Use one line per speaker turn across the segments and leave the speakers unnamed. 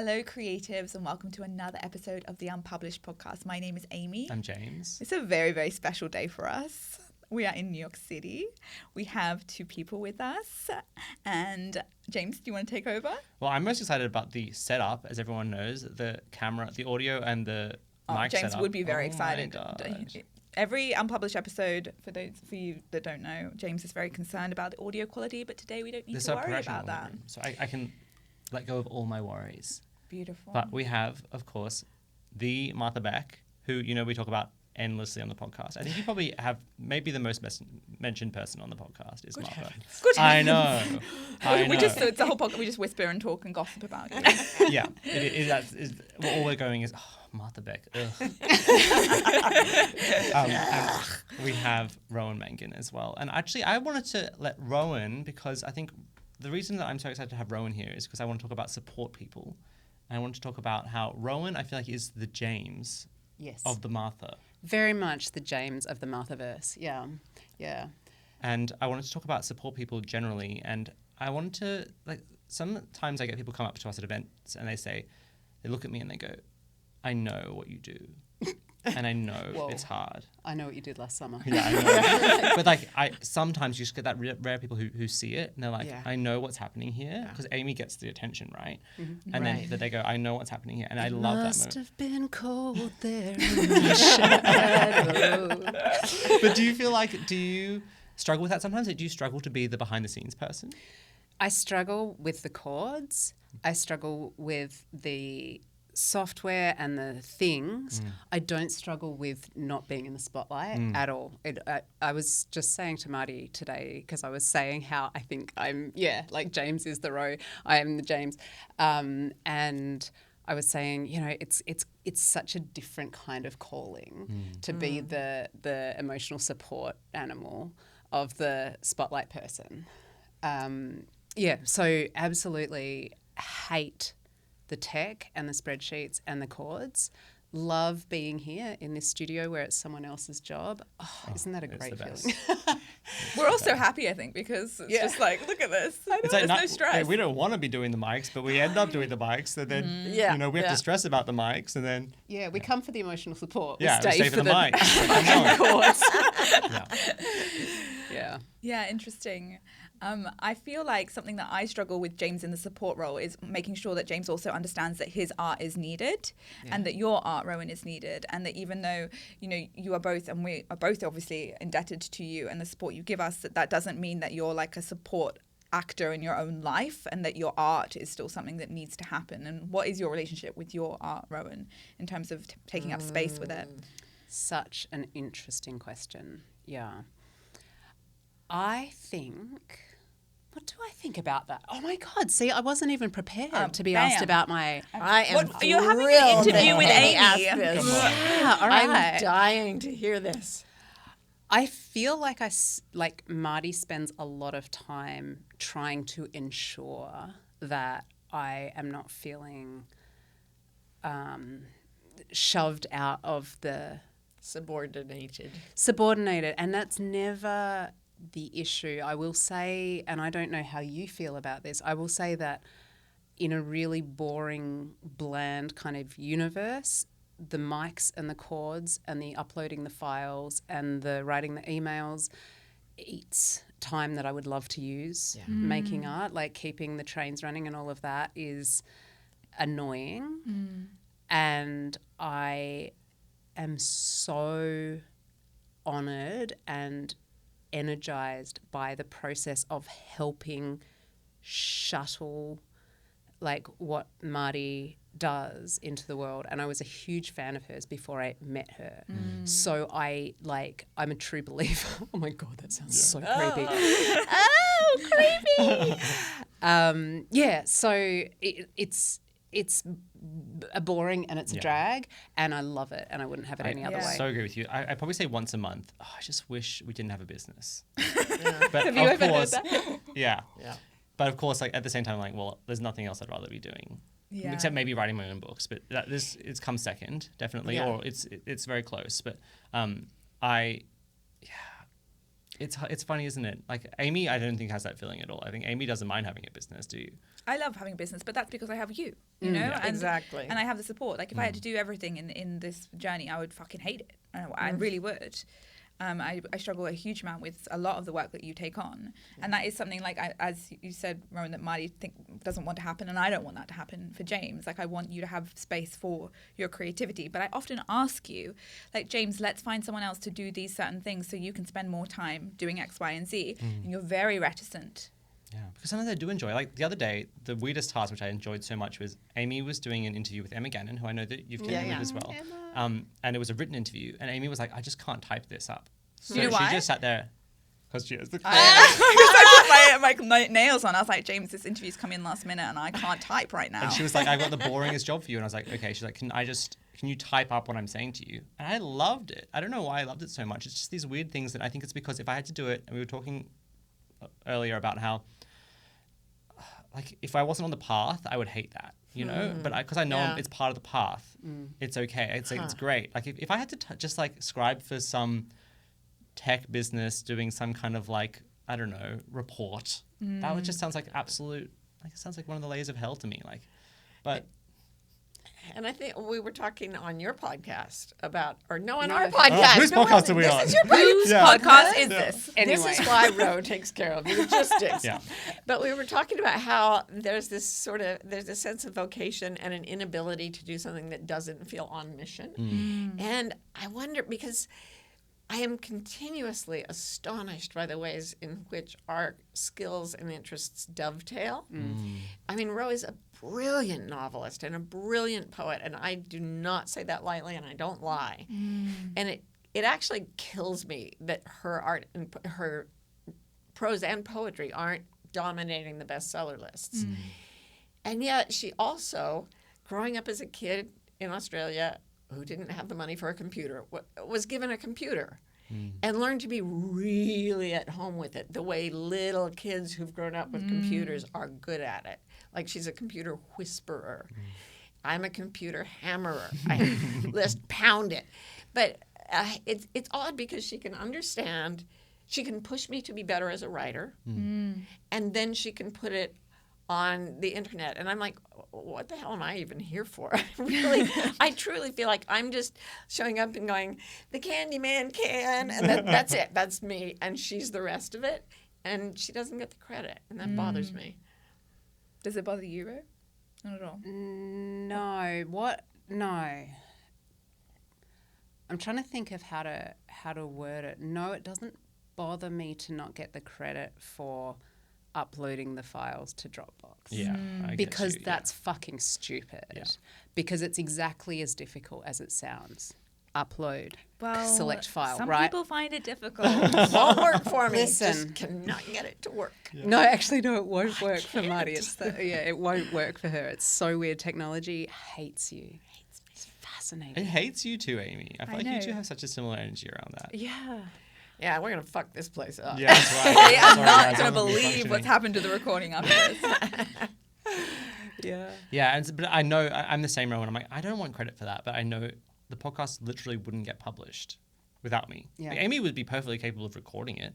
Hello, creatives, and welcome to another episode of the Unpublished Podcast. My name is Amie.
I'm James.
It's a very, very special day for us. We are in New York City. We have two people with us. And James, do you want to take over?
Well, I'm most excited about the setup, as everyone knows, the camera, the audio, and the mic
James
setup.
would be very excited.
My God.
Every Unpublished episode, for you that don't know, James is very concerned about the audio quality, but today we don't need to worry about that.
So I can let go of all my worries.
Beautiful.
But we have, of course, the Martha Beck, who, you know, we talk about endlessly on the podcast. I think you probably have maybe the most mentioned person on the podcast is
Good
Martha.
heavens. Good
I know.
It's the whole podcast. We just whisper and talk and gossip about you.
Yeah. All we're going is, Martha Beck. Ugh. And we have Rowan Mangan as well. And actually, I wanted to let Rowan, because I think the reason that I'm so excited to have Rowan here is because I want to talk about support people. And I want to talk about how Rowan, I feel like, is the James of the Martha.
Very much the James of the Marthaverse. Yeah.
And I wanted to talk about support people generally. And I wanted to, sometimes I get people come up to us at events and they look at me and they go, I know what you do. And I know it's hard.
I know what you did last summer.
Yeah, I know. But I sometimes you just get that rare people who see it and they're like, I know what's happening here, because Amie gets the attention, right? Mm-hmm. And then they go, I know what's happening here, and I love that moment.
Must have been cold there in the shadow.
But do you struggle with that sometimes? Do you struggle to be the behind the scenes person?
I struggle with the chords. I struggle with the software and the things. I don't struggle with not being in the spotlight at all. I was just saying to Marty today, because I was saying how I think I'm, like James is the Row, I am the James. And I was saying, you know, it's such a different kind of calling to be the emotional support animal of the spotlight person. So absolutely hate the tech and the spreadsheets and the chords. Love being here in this studio where it's someone else's job. Isn't that a great feeling?
We're also happy, I think, because it's just like, look at this. There's no stress.
We don't want to be doing the mics, but we end up doing the mics. So then, we have to stress about the mics. And then...
Yeah, we come for the emotional support.
We stay for the mics.
Chords.
Yeah, interesting. I feel like something that I struggle with James in the support role is making sure that James also understands that his art is needed and that your art, Rowan, is needed, and that even though, you know, you are both, and we are both obviously indebted to you and the support you give us, that doesn't mean that you're like a support actor in your own life, and that your art is still something that needs to happen. And what is your relationship with your art, Rowan, in terms of taking up space with it?
Such an interesting question. Yeah. I think... What do I think about that? Oh my God! See, I wasn't even prepared to be asked about my.
I am thrilled.
You're having an interview with Amie.
Yeah, all right.
I'm dying to hear this.
I feel like Marty spends a lot of time trying to ensure that I am not feeling shoved out of the
Subordinated,
and that's never the issue. I will say, and I don't know how you feel about this, I will say that in a really boring, bland kind of universe, the mics and the chords and the uploading the files and the writing the emails eats time that I would love to use making art. Like keeping the trains running and all of that is annoying. And I am so honoured and energized by the process of helping shuttle like what Marty does into the world. And I was a huge fan of hers before I met her. So I'm a true believer. Oh my God, that sounds so creepy. Creepy. So it's a boring and it's a drag, and I love it, and I wouldn't have it any other way.
I so agree with you. I probably say once a month, I just wish we didn't have a business. But
have you ever heard that?
Yeah. But of course, like at the same time, like, well, there's nothing else I'd rather be doing. Yeah. Except maybe writing my own books, but it's come second, definitely, or it's very close. But It's funny, isn't it? Like Amie, I don't think has that feeling at all. I think Amie doesn't mind having a business. Do you?
I love having a business, but that's because I have you know?
Yeah.
Exactly.
And I have the support. Like if I had to do everything in this journey, I would fucking hate it. I really would. I struggle a huge amount with a lot of the work that you take on. And that is something like, as you said, Rowan, that Marty doesn't want to happen, and I don't want that to happen for James. Like I want you to have space for your creativity. But I often ask you, like, James, let's find someone else to do these certain things so you can spend more time doing X, Y, and Z. And you're very reticent.
Yeah, because sometimes I do enjoy. Like the other day, the weirdest task which I enjoyed so much was Amie was doing an interview with Emma Gannon, who I know that you've connected with as well. And it was a written interview, and Amie was like, "I just can't type this up." So
you know why?
she just sat there because she has the.
I put my nails on. I was like, James, this interview's come in last minute, and I can't type right now.
And she was like, "I've got the boringest job for you," and I was like, "Okay." She's like, "Can you type up what I'm saying to you?" And I loved it. I don't know why I loved it so much. It's just these weird things that I think it's because if I had to do it, and we were talking earlier about how. Like if I wasn't on the path, I would hate that, you know. But because I know it's part of the path, it's okay. It's like, it's great. Like if I had to just like scribe for some tech business doing some kind of like I don't know report, that would just sounds like absolute. Like it sounds like one of the layers of hell to me. Like, but.
And I think we were talking on your podcast about, or no, on our podcast.
Whose podcast are we on?
This is your
Whose podcast is this?
Anyway. This is why Ro takes care of the logistics.
Yeah.
But we were talking about how there's a sense of vocation and an inability to do something that doesn't feel on mission. And I wonder, because I am continuously astonished by the ways in which our skills and interests dovetail. I mean, Ro is a brilliant novelist and a brilliant poet, and I do not say that lightly, and I don't lie. And it actually kills me that her art and her prose and poetry aren't dominating the bestseller lists. And yet she also, growing up as a kid in Australia who didn't have the money for a computer, was given a computer and learned to be really at home with it, the way little kids who've grown up with computers are good at it. Like she's a computer whisperer. I'm a computer hammerer. I just pound it. But it's odd because she can understand, she can push me to be better as a writer, and then she can put it on the internet. And I'm like, what the hell am I even here for? I truly feel like I'm just showing up and going, the Candyman can, and that's it. That's me. And she's the rest of it. And she doesn't get the credit. And that bothers me.
Does it bother you, Ro? Not at all.
No. What? No. I'm trying to think of how to word it. No, it doesn't bother me to not get the credit for uploading the files to Dropbox.
Yeah.
Because that's fucking stupid. Yeah. Because it's exactly as difficult as it sounds. Upload.
Well,
select file,
some
right?
people find it difficult.
Won't work for me.
Listen.
Just cannot get it to work.
Yeah. No, actually, no, it won't work for Marty. It won't work for her. It's so weird. Technology hates you. Hates me. It's fascinating.
It hates you too, Amie. I feel like you two have such a similar energy around that.
Yeah.
Yeah, we're going to fuck this place up.
Yeah, that's right.
I'm not going to believe what's happened to the recording after this.
Yeah, but I know I'm the same, Rowan. I'm like, I don't want credit for that, but I know the podcast literally wouldn't get published without me.
Yeah.
Like, Amie would be perfectly capable of recording it,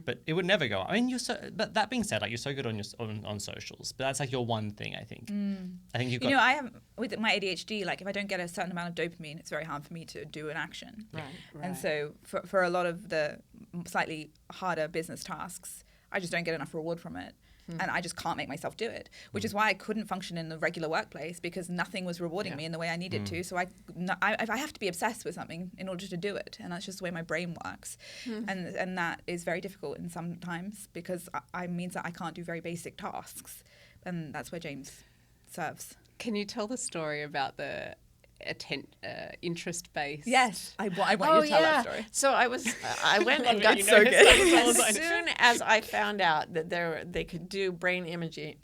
but it would never go. I mean, but that being said, like you're so good on socials, but that's like your one thing. I think. I think you've got.
You know, I am with my ADHD. Like, if I don't get a certain amount of dopamine, it's very hard for me to do an action.
Right.
And so, for a lot of the slightly harder business tasks, I just don't get enough reward from it. And I just can't make myself do it, which is why I couldn't function in the regular workplace, because nothing was rewarding me in the way I needed to. So I have to be obsessed with something in order to do it, and that's just the way my brain works. And that is very difficult in sometimes, because I means that I can't do very basic tasks, and that's where James serves.
Can you tell the story about the interest base?
Yes, I want you to tell that story.
So I went and got
so good.
As soon as I found out that they could do brain imagery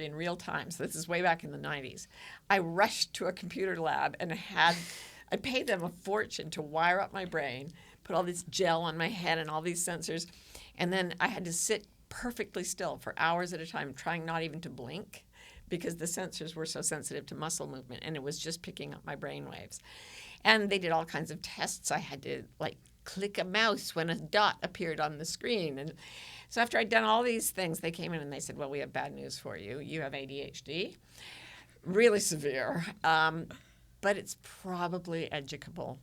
in real time, so this is way back in the 90s, I rushed to a computer lab and I paid them a fortune to wire up my brain, put all this gel on my head and all these sensors, and then I had to sit perfectly still for hours at a time, trying not even to blink, because the sensors were so sensitive to muscle movement, and it was just picking up my brain waves. And they did all kinds of tests. I had to click a mouse when a dot appeared on the screen. And so after I'd done all these things, they came in and they said, well, we have bad news for you. You have ADHD, really severe, but it's probably educable.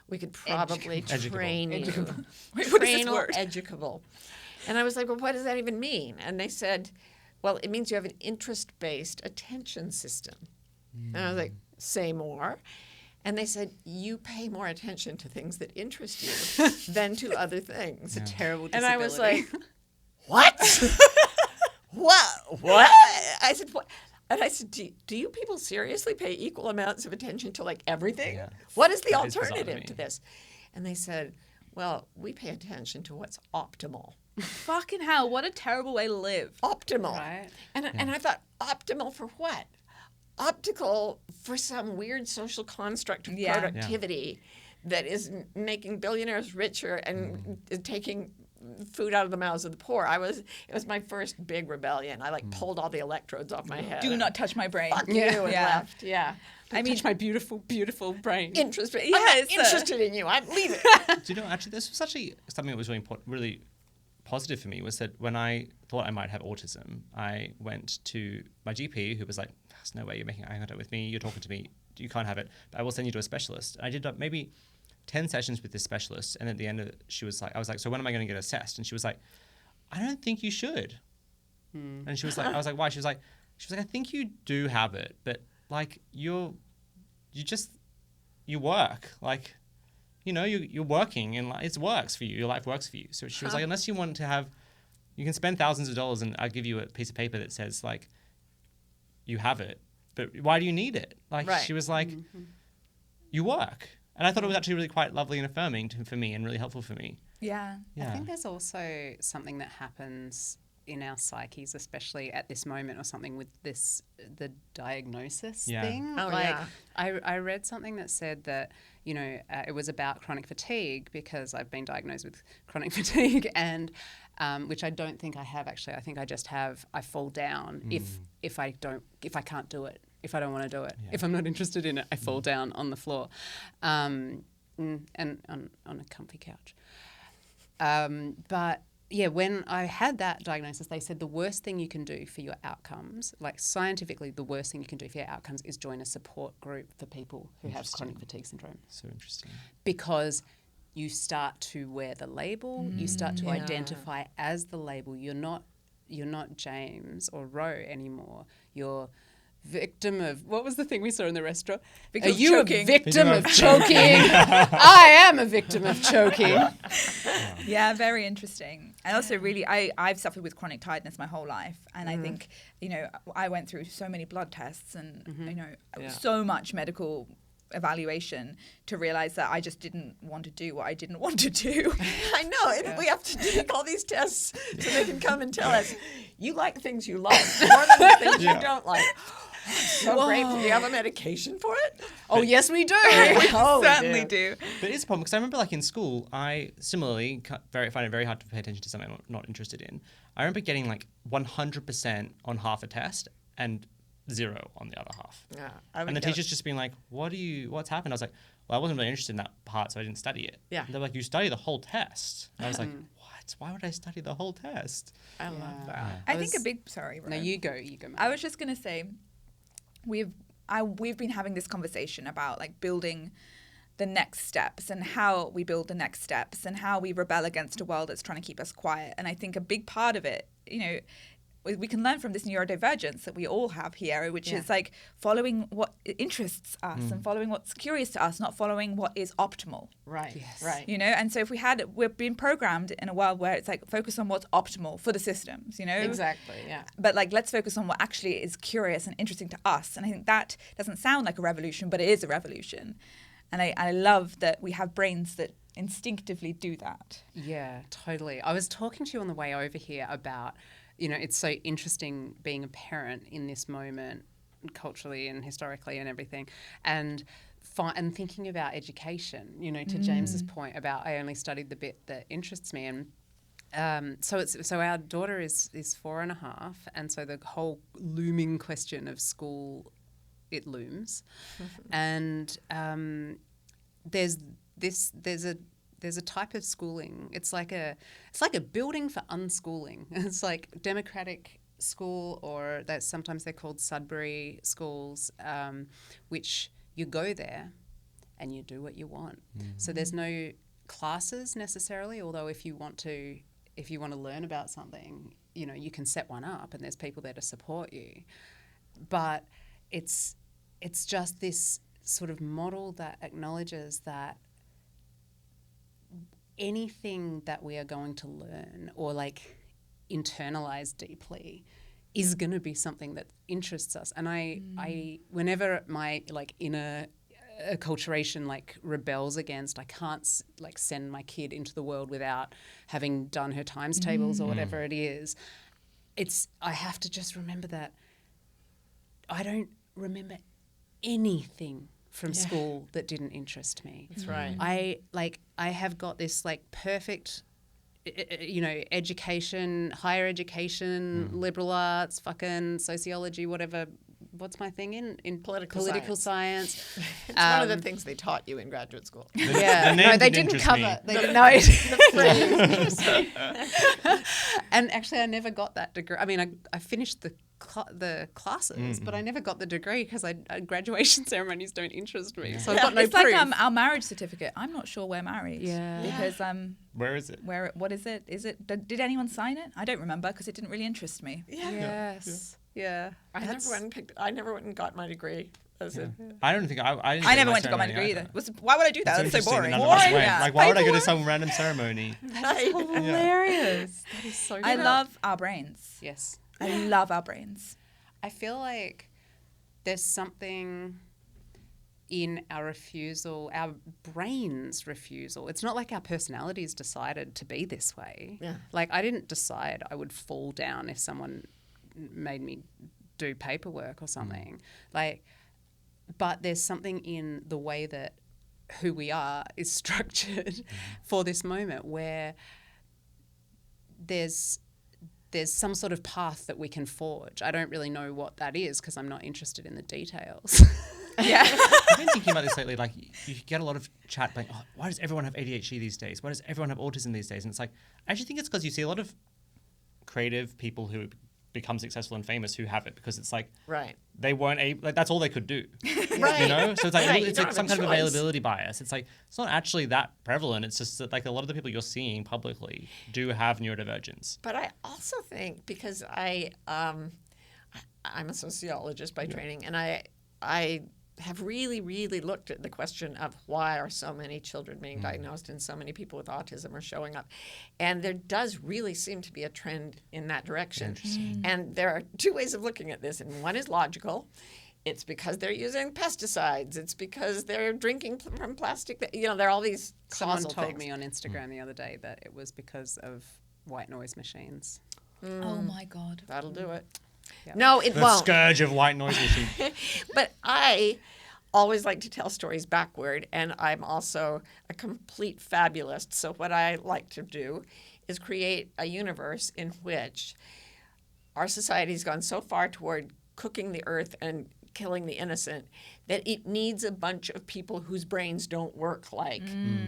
We could probably train you. Educable. And I was like, well, what does that even mean? And they said, well, it means you have an interest-based attention system. And I was like, say more. And they said, you pay more attention to things that interest you than to other things.
It's a terrible disability.
And I was like, what? What? I said, what? And I said, do you people seriously pay equal amounts of attention to like everything? Yeah. What is the alternative to this? And they said, well, we pay attention to what's optimal.
Fucking hell, what a terrible way to live.
Optimal. Right. And I thought, optimal for what? Optical for some weird social construct of productivity that is making billionaires richer and taking food out of the mouths of the poor. It was my first big rebellion. I pulled all the electrodes off my head.
Do not touch my brain.
Fuck you and left. Yeah.
I mean, touch my beautiful, beautiful brain.
Interested. Yeah, I'm not interested in you. I'm leaving.
Do you know, actually, this was actually something that was really important, really positive for me, was that when I thought I might have autism, I went to my GP, who was like, there's no way you're making eye contact with me, you're talking to me, you can't have it, but I will send you to a specialist. And I did maybe 10 sessions with this specialist, and at the end of it, I was like, so when am I going to get assessed? And she was like, I don't think you should. And she was like, I was like, why? She was like, I think you do have it, but like you work, like, you know, you're working and it works for you. Your life works for you. So she was like, unless you want to have, you can spend thousands of dollars and I'll give you a piece of paper that says like, you have it, but why do you need it? Like, she was like, you work. And I thought it was actually really quite lovely and affirming for me and really helpful for me.
Yeah.
I think there's also something that happens in our psyches, especially at this moment or something with the diagnosis thing.
Oh,
like, I read something that said that, you know, it was about chronic fatigue, because I've been diagnosed with chronic fatigue, and which I don't think I have actually. I think I just have, I fall down if I can't do it, if I don't want to do it, if I'm not interested in it, I fall down on the floor, and on a comfy couch. But yeah, when I had that diagnosis, they said the worst thing you can do for your outcomes, like scientifically, the worst thing you can do for your outcomes is join a support group for people who have chronic fatigue syndrome.
So interesting.
Because you start to wear the label, you start to identify as the label. You're not James or Row anymore. You're victim of, what was the thing we saw in the restaurant? Are you a victim of choking? I am a victim of choking.
Yeah, very interesting. And also really, I've suffered with chronic tiredness my whole life. And I think, you know, I went through so many blood tests and, you know, so much medical evaluation to realize that I just didn't want to do what I didn't want to do.
I know. We have to take all these tests so they can come and tell us, you like things you like more than the things you don't like. So grateful. Do you have a medication for it?
Oh, yes, we do.
We certainly do.
But it's a problem, because I remember, like, in school, I similarly find it very hard to pay attention to something I'm not interested in. I remember getting like 100% on half a test and 0 on the other half. Yeah, and the teacher's just being like, what's happened? I was like, well, I wasn't really interested in that part, so I didn't study it. Yeah. And they're like, you study the whole test. And I was like, what? Why would I study the whole test?
I love that.
I think a big, sorry, Ryan.
No, you go.
I was just going to say, we've been having this conversation about like building the next steps and how we build the next steps and how we rebel against a world that's trying to keep us quiet. And I think a big part of it, you know, we can learn from this neurodivergence that we all have here, which is like following what interests us and following what's curious to us, not following what is optimal.
Right. Yes. Right.
You know, and so if we've been programmed in a world where it's like focus on what's optimal for the systems, you know?
Exactly. Yeah.
But like, let's focus on what actually is curious and interesting to us. And I think that doesn't sound like a revolution, but it is a revolution. And I love that we have brains that instinctively do that.
Yeah, totally. I was talking to you on the way over here about, you know, it's so interesting being a parent in this moment, culturally and historically and everything, and thinking about education, you know, to James's point about I only studied the bit that interests me. And so our daughter is 4.5, and so the whole looming question of school, it looms. And there's there's a type of schooling. It's like a building for unschooling. It's like democratic school, or that sometimes they're called Sudbury schools, which you go there and you do what you want. So there's no classes necessarily, although if you want to learn about something, you know, you can set one up and there's people there to support you. But it's just this sort of model that acknowledges that anything that we are going to learn or like internalize deeply is going to be something that interests us. And I whenever my like inner acculturation like rebels against, I can't like send my kid into the world without having done her times tables or whatever it is. I have to just remember that I don't remember anything from school that didn't interest me.
That's right.
I have got this like perfect, you know, education, higher education, liberal arts, fucking sociology, whatever. What's my thing in political science?
It's one of the things they taught you in graduate school.
Yeah, no, they didn't cover. They didn't know it. And actually, I never got that degree. I mean, I finished the classes, but I never got the degree because graduation ceremonies don't interest me. So I've got no proof.
It's like our marriage certificate. I'm not sure we're married.
Yeah.
Because
where is it?
What is it? Did anyone sign it? I don't remember because it didn't really interest me.
Yeah.
Yes. Yeah.
I never went and got my degrry.
I don't think I
never went to get my degree either. Why would I do that? That's so boring.
Like, why would I go to some random ceremony?
That's hilarious. That is so good.
I love our brains.
Yes.
I love our brains.
I feel like there's something in our brain's refusal. It's not like our personalities decided to be this way.
Yeah.
Like I didn't decide I would fall down if someone made me do paperwork or something. But there's something in the way that who we are is structured for this moment where there's some sort of path that we can forge. I don't really know what that is because I'm not interested in the details.
Yeah.
I've been thinking about this lately. Like, you get a lot of chat like, oh, why does everyone have ADHD these days? Why does everyone have autism these days? And it's like, I actually think it's because you see a lot of creative people who become successful and famous who have it because it's like they weren't able, like that's all they could do.
Right.
You know? So it's like
Right.
it's like some kind of availability bias. It's like it's not actually that prevalent. It's just that like a lot of the people you're seeing publicly do have neurodivergence.
But I also think because I'm a sociologist by training, and I have really, really looked at the question of why are so many children being diagnosed and so many people with autism are showing up. And there does really seem to be a trend in that direction.
Interesting.
And there are two ways of looking at this. And one is logical. It's because they're using pesticides. It's because they're drinking from plastic. You know, there are all these causal
Someone told
things.
me on Instagram the other day that it was because of white noise machines.
Oh my God.
That'll do it.
Yeah.
No, it
The
won't.
scourge of white noise machine.
But I always like to tell stories backward, and I'm also a complete fabulist. So what I like to do is create a universe in which our society's gone so far toward cooking the earth and killing the innocent that it needs a bunch of people whose brains don't work like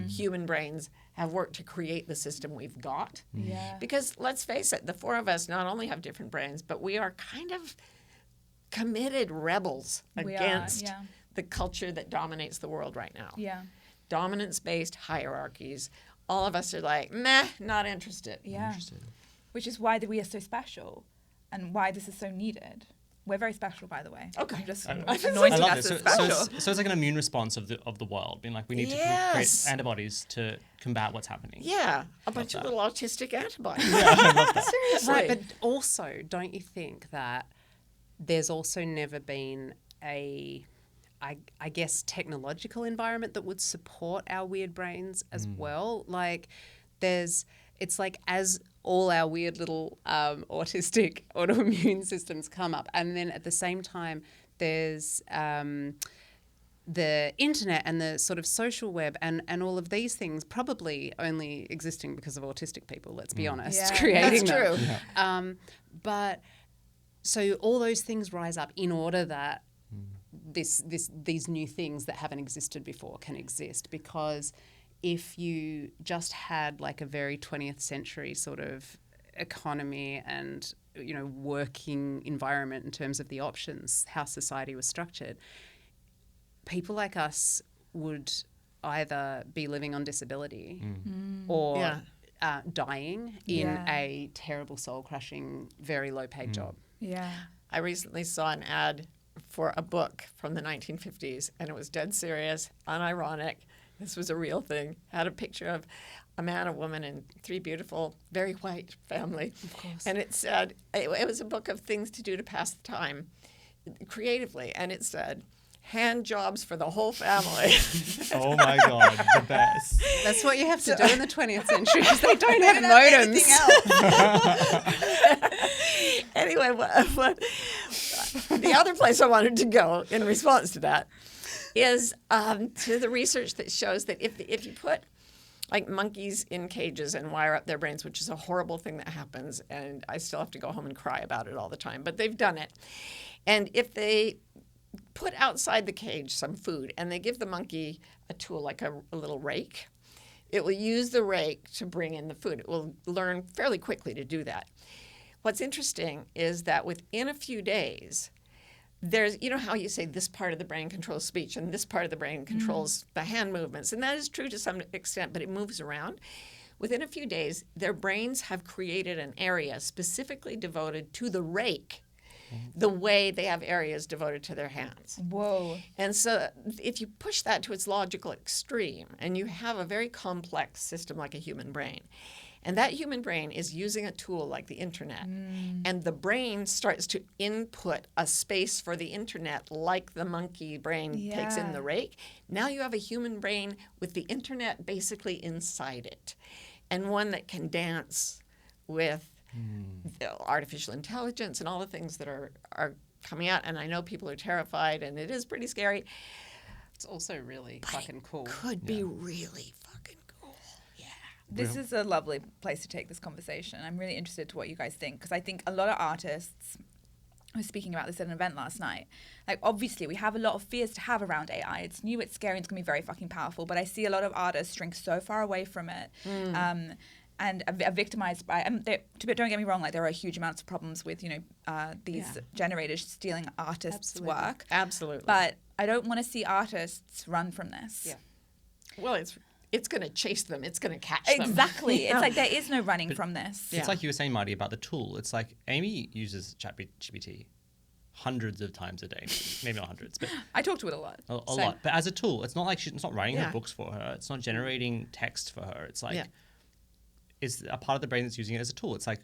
human brains have worked to create the system we've got.
Yeah.
Because let's face it, the four of us not only have different brains, but we are kind of committed rebels against the culture that dominates the world right now.
Yeah.
Dominance-based hierarchies. All of us are like, meh, not interested.
Yeah. Which is why we are so special and why this is so needed. We're very special, by the way.
Okay.
I'm just
I
anointing
love
us
this.
as special.
So it's like an immune response of the world, being like we need to create antibodies to combat what's happening.
Yeah, a bunch of little autistic antibodies.
Yeah, I love that.
Seriously.
Right, but also, don't you think that there's also never been I guess, technological environment that would support our weird brains as well? Like, it's like as all our weird little autistic autoimmune systems come up, and then at the same time there's the internet and the sort of social web and all of these things probably only existing because of autistic people, let's be honest, creating
that's
them.
true.
But so all those things rise up in order that these new things that haven't existed before can exist, because if you just had like a very 20th century sort of economy and, you know, working environment in terms of the options, how society was structured, people like us would either be living on disability or dying in a terrible, soul-crushing, very low-paid job.
Yeah.
I recently saw an ad for a book from the 1950s, and it was dead serious, unironic. This was a real thing. Had a picture of a man, a woman, and 3 beautiful, very white family.
Of course.
And it said, it was a book of things to do to pass the time creatively, and it said, hand jobs for the whole family.
Oh my God, the best.
That's what you have to do in the 20th century because they don't have modems.
Anyway, the other place I wanted to go in response to that is to the research that shows that if you put like monkeys in cages and wire up their brains, which is a horrible thing that happens, and I still have to go home and cry about it all the time, but they've done it. And if they put outside the cage some food and they give the monkey a tool like a little rake, it will use the rake to bring in the food. It will learn fairly quickly to do that. What's interesting is that within a few days, there's, you know how you say this part of the brain controls speech and this part of the brain controls the hand movements, and that is true to some extent, but it moves around. Within a few days, their brains have created an area specifically devoted to the rake, the way they have areas devoted to their hands.
Whoa.
And so if you push that to its logical extreme and you have a very complex system like a human brain, and that human brain is using a tool like the internet, and the brain starts to input a space for the internet like the monkey brain takes in the rake, now you have a human brain with the internet basically inside it, and one that can dance with artificial intelligence and all the things that are coming out. And I know people are terrified, and it is pretty scary.
It's also really fucking cool.
Could be really fucking cool. Yeah.
This is a lovely place to take this conversation. I'm really interested to what you guys think, because I think a lot of artists, I was speaking about this at an event last night, like obviously we have a lot of fears to have around AI. It's new, it's scary, it's going to be very fucking powerful, but I see a lot of artists shrink so far away from it. And are victimized by, don't get me wrong, like there are huge amounts of problems with, these generators stealing artists' work.
Absolutely.
But I don't want to see artists run from this.
Yeah. Well, it's going to chase them. It's going to catch them.
Exactly. It's like there is no running from this.
It's like you were saying, Marty, about the tool. It's like Amie uses ChatGPT hundreds of times a day. Maybe not hundreds, but
I talk to it a lot.
A lot. But as a tool, it's not like it's not writing her books for her. It's not generating text for her. It's like it's a part of the brain that's using it as a tool. It's like,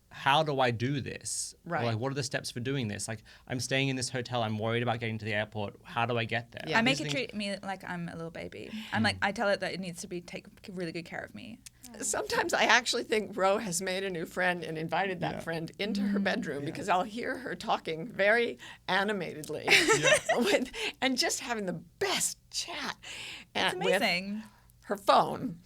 how do I do this?
Right.
Or like, what are the steps for doing this? Like, I'm staying in this hotel. I'm worried about getting to the airport. How do I get there?
Yeah. I make it treat me like I'm a little baby. I'm like, I tell it that it needs to take really good care of me.
Sometimes I actually think Ro has made a new friend and invited that friend into her bedroom because I'll hear her talking very animatedly and just having the best chat.
It's amazing.
With her phone.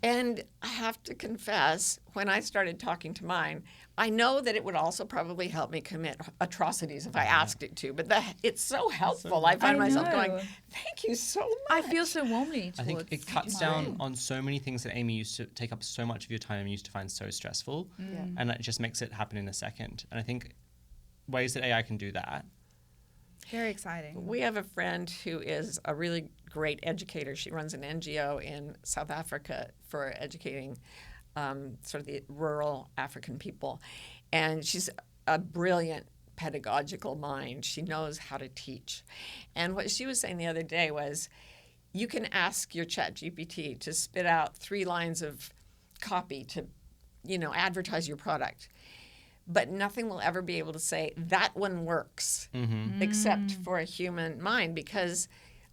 And I have to confess, when I started talking to mine, I know that it would also probably help me commit atrocities if I asked it to, but it's so helpful. I find myself going, thank you so much.
I feel so warmly towards
I think it cuts down on so many things that Amie used to take up so much of your time and used to find so stressful, and it just makes it happen in a second. And I think ways that AI can do that.
Very exciting.
We have a friend who is a really great educator. She runs an NGO in South Africa for educating sort of the rural African people. And she's a brilliant pedagogical mind. She knows how to teach. And what she was saying the other day was, you can ask your ChatGPT to spit out 3 lines of copy to, advertise your product. But nothing will ever be able to say, that one works, except for a human mind, because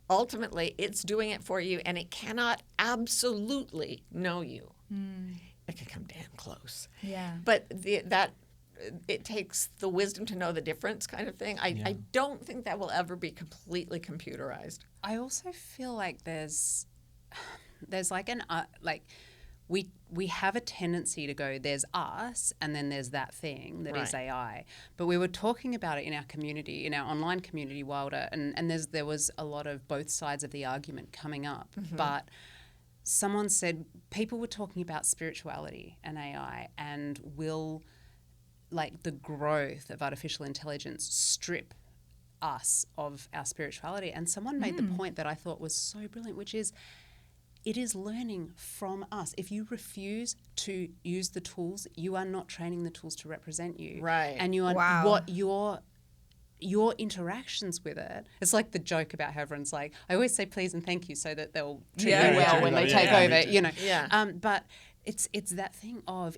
ultimately it's doing it for you and it cannot absolutely know you. It can come damn close.
Yeah.
But it takes the wisdom to know the difference kind of thing. I don't think that will ever be completely computerized.
I also feel like there's like we have a tendency to go, there's us, and then there's that thing that is AI. But we were talking about it in our community, in our online community, Wilder, and there was a lot of both sides of the argument coming up. But someone said people were talking about spirituality and AI and will, like, the growth of artificial intelligence strip us of our spirituality. And someone made the point that I thought was so brilliant, which is it is learning from us. If you refuse to use the tools, you are not training the tools to represent you.
Right.
And you are what your interactions with it. It's like the joke about how everyone's like, I always say please and thank you so that they'll treat you well when they take over, you know.
Yeah.
But it's that thing of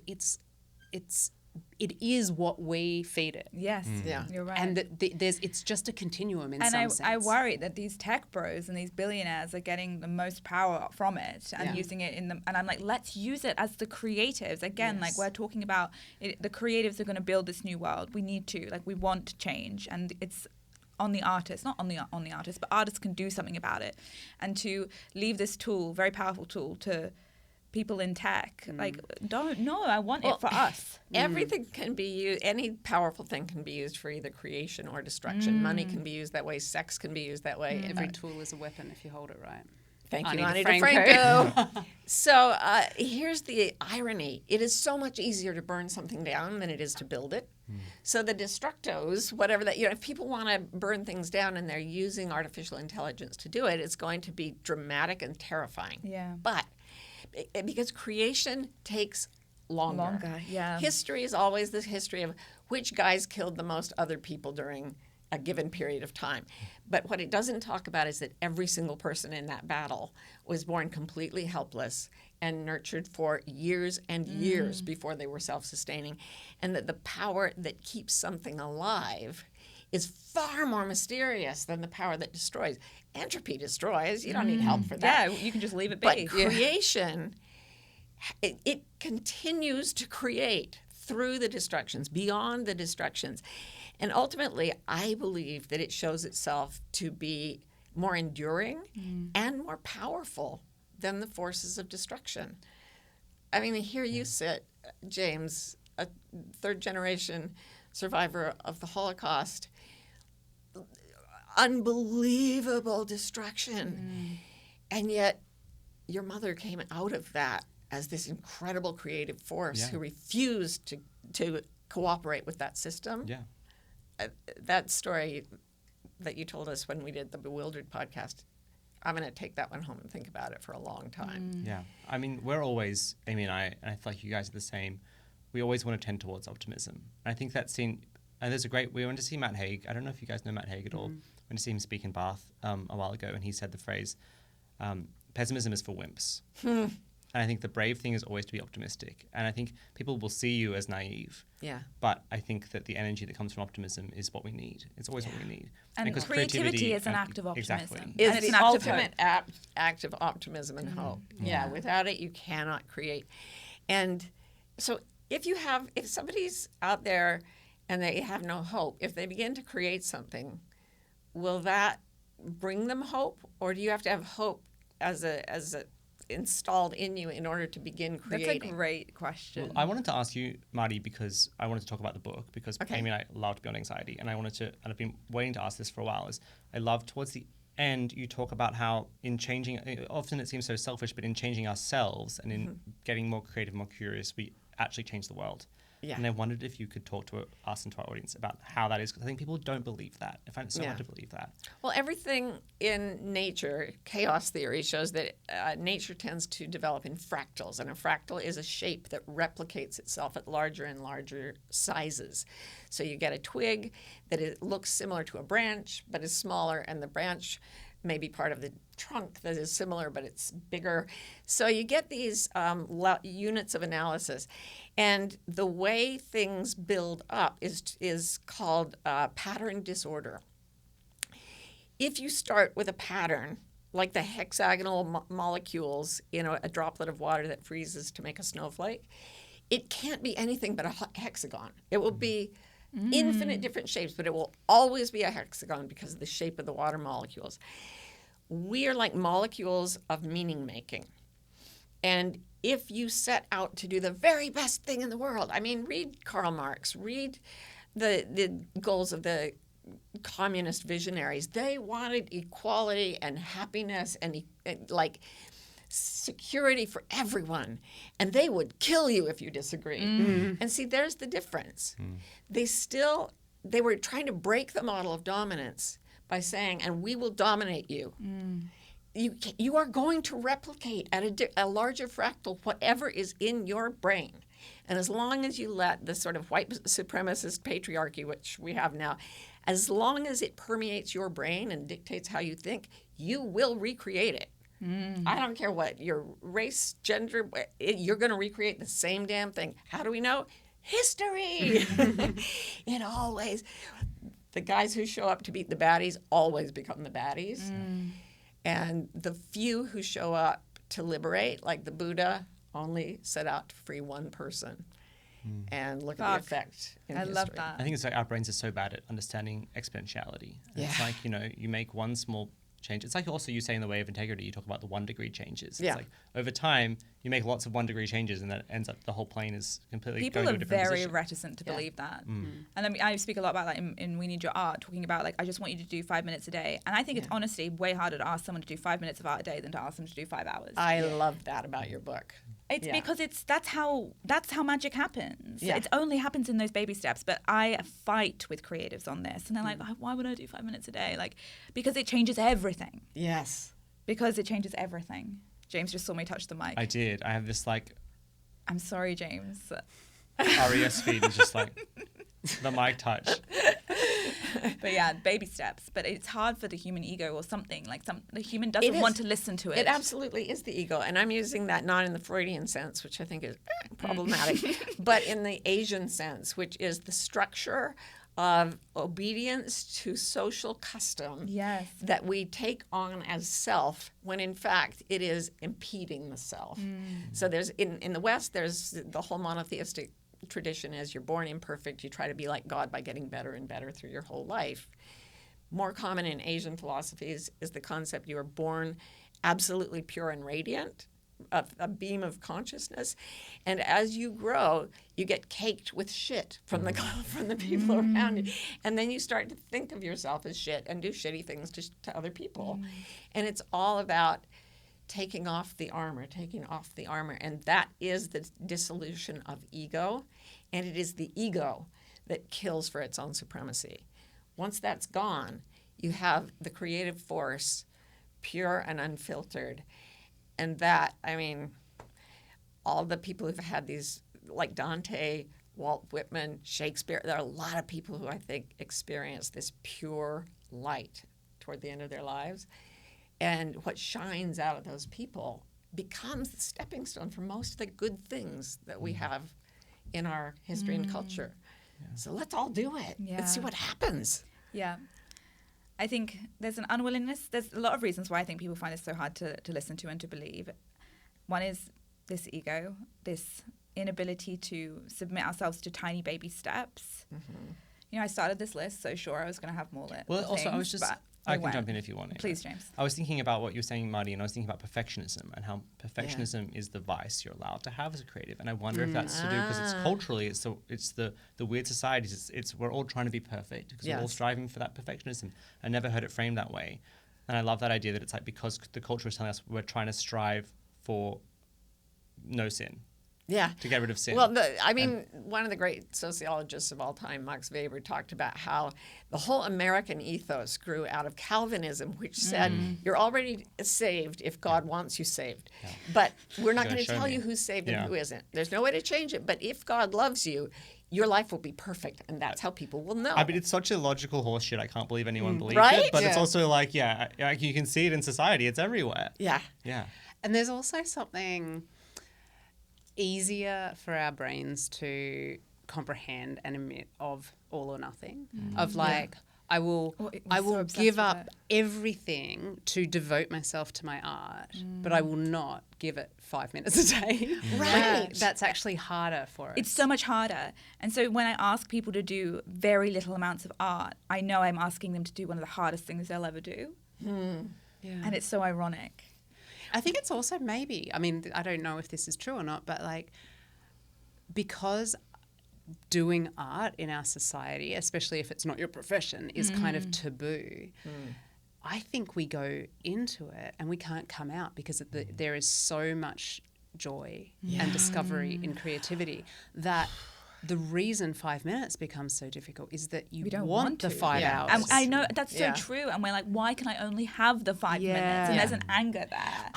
it is what we feed it.
Yes,
Yeah.
you're right.
And it's just a continuum in some sense.
I worry that these tech bros and these billionaires are getting the most power from it and using it and I'm like, let's use it as the creatives. Again, like we're talking about it, the creatives are going to build this new world. We need to, like, we want change, and it's on the artist, not on the artist, but artists can do something about it. And to leave this tool, very powerful tool, to people in tech, like, I want it for us.
Everything can be used, any powerful thing can be used for either creation or destruction. Money can be used that way, sex can be used that way.
Every tool is a weapon if you hold it right.
Thank you, Annie DeFranco. So here's the irony. It is so much easier to burn something down than it is to build it. So the destructos, whatever that, if people want to burn things down and they're using artificial intelligence to do it, it's going to be dramatic and terrifying.
Yeah.
But because creation takes longer.
Yeah.
History is always the history of which guys killed the most other people during a given period of time. But what it doesn't talk about is that every single person in that battle was born completely helpless and nurtured for years and years before they were self-sustaining, and that the power that keeps something alive is far more mysterious than the power that destroys. Entropy destroys. You don't need help for that.
Yeah, you can just leave it be.
But creation, it continues to create through the destructions, beyond the destructions. And ultimately, I believe that it shows itself to be more enduring and more powerful than the forces of destruction. I mean, here you sit, James, a third-generation survivor of the Holocaust. Unbelievable destruction. And yet your mother came out of that as this incredible creative force who refused to cooperate with that system.
Yeah.
That story that you told us when we did the Bewildered podcast, I'm going to take that one home and think about it for a long time.
Yeah. I mean, we're always, Amie and I feel like you guys are the same, we always want to tend towards optimism. And I think that scene, and we went to see Matt Haig. I don't know if you guys know Matt Haig at all. We went to see him speak in Bath a while ago, and he said the phrase, pessimism is for wimps. And I think the brave thing is always to be optimistic. And I think people will see you as naive.
Yeah.
But I think that the energy that comes from optimism is what we need. It's always what we need.
And
because
creativity is an act of optimism.
Exactly.
Is
And it's
the
an act of
ultimate act of optimism and hope. Yeah. Without it, you cannot create. And so if somebody's out there and they have no hope, if they begin to create something, will that bring them hope? Or do you have to have hope as a installed in you in order to begin creating?
That's a great question.
Well, I wanted to ask you, Marty, because I wanted to talk about the book, because Amie and I love Beyond Anxiety, and I've been waiting to ask this for a while, is I love towards the end you talk about how in changing, often it seems so selfish, but in changing ourselves and in getting more creative, more curious, we actually change the world.
Yeah.
And I wondered if you could talk to us and to our audience about how that is, because I think people don't believe that. I find it so hard to believe that.
Well, everything in nature, chaos theory shows that nature tends to develop in fractals, and a fractal is a shape that replicates itself at larger and larger sizes. So you get a twig that looks similar to a branch, but is smaller, and the branch may be part of the trunk that is similar, but it's bigger. So you get these units of analysis. And the way things build up is called pattern disorder. If you start with a pattern, like the hexagonal molecules in a droplet of water that freezes to make a snowflake, it can't be anything but a hexagon. It will be infinite different shapes, but it will always be a hexagon because of the shape of the water molecules. We are like molecules of meaning making. And if you set out to do the very best thing in the world, I mean, read Karl Marx, read the goals of the communist visionaries. They wanted equality and happiness and security for everyone, and they would kill you if you disagree. And see, there's the difference. They were trying to break the model of dominance by saying, and we will dominate you. You are going to replicate at a larger fractal whatever is in your brain. And as long as you let the sort of white supremacist patriarchy, which we have now, as long as it permeates your brain and dictates how you think, you will recreate it. I don't care what your race, gender, you're going to recreate the same damn thing. How do we know? History. It always, the guys who show up to beat the baddies always become the baddies. And the few who show up to liberate, like the Buddha, only set out to free one person. And look at the effect in history.
Love that.
I think it's like our brains are so bad at understanding exponentiality. And it's like, you make one small change. It's like also you say in the way of integrity, you talk about the 1 degree changes. It's like over time, you make lots of 1 degree changes and that ends up the whole plane is completely going to a different position.
People are very reticent to believe that. And I speak a lot about that in We Need Your Art, talking about like, I just want you to do 5 minutes a day. And I think it's honestly way harder to ask someone to do 5 minutes of art a day than to ask them to do 5 hours.
I love that about your book.
It's because that's how magic happens. It only happens in those baby steps. But I fight with creatives on this, and they're like, "Why would I do 5 minutes a day?" Like, because it changes everything.
Yes.
Because it changes everything. James just saw me touch the mic.
I did. I have this like.
I'm sorry, James.
RES feed is just like the mic touch.
But yeah, baby steps. But it's hard for the human ego or something. Like the human doesn't want to listen to it.
It absolutely is the ego. And I'm using that not in the Freudian sense, which I think is problematic, but in the Asian sense, which is the structure of obedience to social custom that we take on as self when in fact it is impeding the self. So there's in the West, there's the whole monotheistic tradition is you're born imperfect, you try to be like God by getting better and better through your whole life. More common in Asian philosophies is the concept you are born absolutely pure and radiant, a beam of consciousness, and as you grow, you get caked with shit from the people around you, and then you start to think of yourself as shit and do shitty things to other people, and it's all about taking off the armor, and that is the dissolution of ego, and it is the ego that kills for its own supremacy. Once that's gone, you have the creative force, pure and unfiltered, and that, I mean, all the people who've had these, like Dante, Walt Whitman, Shakespeare, there are a lot of people who I think experience this pure light toward the end of their lives. And what shines out of those people becomes the stepping stone for most of the good things that we have in our history and culture. So let's all do it. Let's see what happens.
Yeah. I think there's an unwillingness. There's a lot of reasons why I think people find this so hard to listen to and to believe. One is this ego, this inability to submit ourselves to tiny baby steps. You know, I started this list so sure I was going to have more
Well,
things,
also I was just... I can jump in if you want.
Please, James.
I was thinking about what you were saying, Marty, and I was thinking about perfectionism and how perfectionism is the vice you're allowed to have as a creative. And I wonder if that's to do because it's culturally, it's the weird societies. It's we're all trying to be perfect because we're all striving for that perfectionism. I never heard it framed that way, and I love that idea that it's like because the culture is telling us we're trying to strive for no sin.
Yeah.
To get rid of sin.
Well, one of the great sociologists of all time, Max Weber, talked about how the whole American ethos grew out of Calvinism, which said you're already saved if God wants you saved. Yeah. But we're not going to tell you who's saved and who isn't. There's no way to change it. But if God loves you, your life will be perfect, and that's how people will know.
I mean, it's such a logical horseshit. I can't believe anyone believes
right?
it. But it's also like, like you can see it in society. It's everywhere.
Yeah.
Yeah.
And there's also something easier for our brains to comprehend and admit of all or nothing, of like, I will give up everything to devote myself to my art, but I will not give it 5 minutes a day.
Right.
That's actually harder for us.
It's so much harder. And so when I ask people to do very little amounts of art, I know I'm asking them to do one of the hardest things they'll ever do. And it's so ironic.
I think it's also maybe, I mean, I don't know if this is true or not, but like, because doing art in our society, especially if it's not your profession, is kind of taboo, I think we go into it and we can't come out because there is so much joy and discovery in creativity that the reason 5 minutes becomes so difficult is that you don't want the 5 hours.
And I know that's so true. And we're like, why can I only have the 5 minutes? And there's an anger there.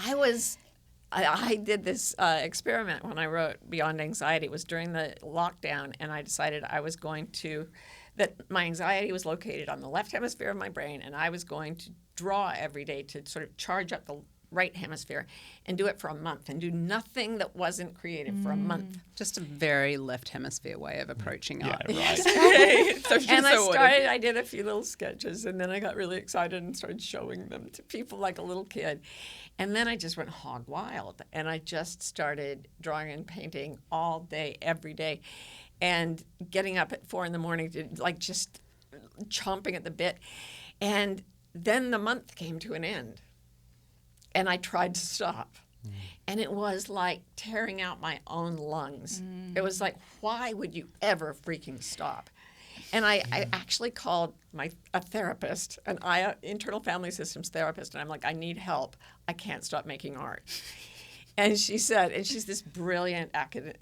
I did this experiment when I wrote Beyond Anxiety. It was during the lockdown, and I decided that my anxiety was located on the left hemisphere of my brain, and I was going to draw every day to sort of charge up the right hemisphere and do it for a month and do nothing that wasn't creative for a month.
Just a very left hemisphere way of approaching art.
Right.
I did a few little sketches, and then I got really excited and started showing them to people like a little kid. And then I just went hog wild, and I just started drawing and painting all day, every day, and getting up at 4 a.m, like just chomping at the bit. And then the month came to an end. And I tried to stop. And it was like tearing out my own lungs. It was like, why would you ever freaking stop? And I actually called a therapist, an internal family systems therapist, and I'm like, I need help. I can't stop making art. And she said, and she's this brilliant academic,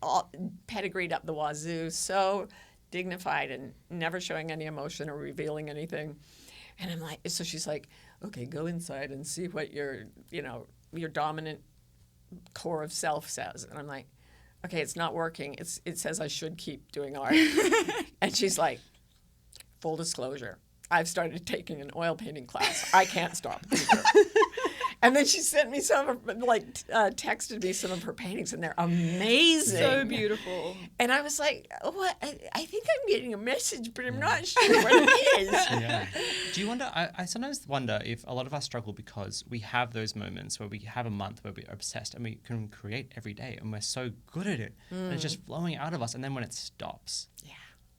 all pedigreed up the wazoo, so dignified and never showing any emotion or revealing anything. And I'm like, so she's like, okay, go inside and see what your dominant core of self says. And I'm like, okay, it's not working. It says I should keep doing art. And she's like, full disclosure, I've started taking an oil painting class. I can't stop either. And then she sent me texted me some of her paintings, and they're amazing.
So beautiful.
And I was like, what? I think I'm getting a message, but I'm not sure what it is.
Yeah. Do you wonder, I sometimes wonder if a lot of us struggle because we have those moments where we have a month where we're obsessed and we can create every day and we're so good at it. And it's just flowing out of us. And then when it stops. Yeah.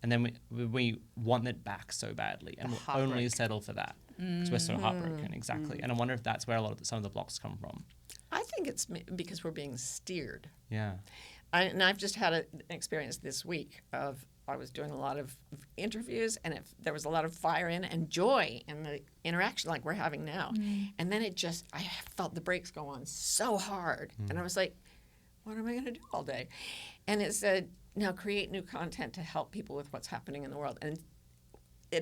And then we want it back so badly and we'll only settle for that. Because we're so heartbroken, exactly. And I wonder if that's where some of the blocks come from.
I think it's because we're being steered.
Yeah.
And I've just had an experience this week of I was doing a lot of interviews, and there was a lot of fire and joy in the interaction like we're having now. And then I felt the brakes go on so hard. And I was like, what am I going to do all day? And it said, now create new content to help people with what's happening in the world. And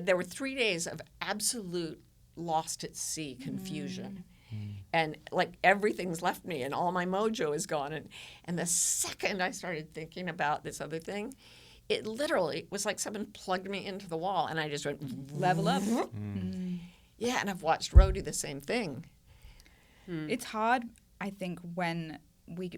there were 3 days of absolute lost at sea confusion. And like everything's left me and all my mojo is gone. And the second I started thinking about this other thing, it literally was like someone plugged me into the wall and I just went
level up.
Yeah, and I've watched Ro do the same thing.
It's hard, I think, when we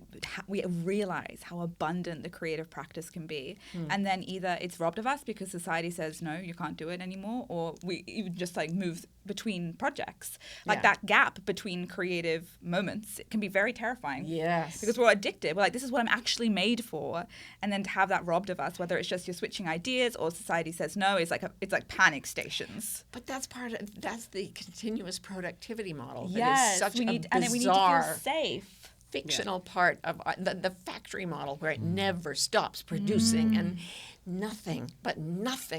realize how abundant the creative practice can be, and then either it's robbed of us because society says no, you can't do it anymore, or we even just like move between projects. Like that gap between creative moments, it can be very terrifying.
Yes,
because we're addicted. We're like, this is what I'm actually made for, and then to have that robbed of us, whether it's just you're switching ideas or society says no, it's like panic stations.
But that's the continuous productivity model.
Yes,
that is such
we need
a
to
bizarre,
feel safe.
Fictional part of the factory model where it never stops producing, and nothing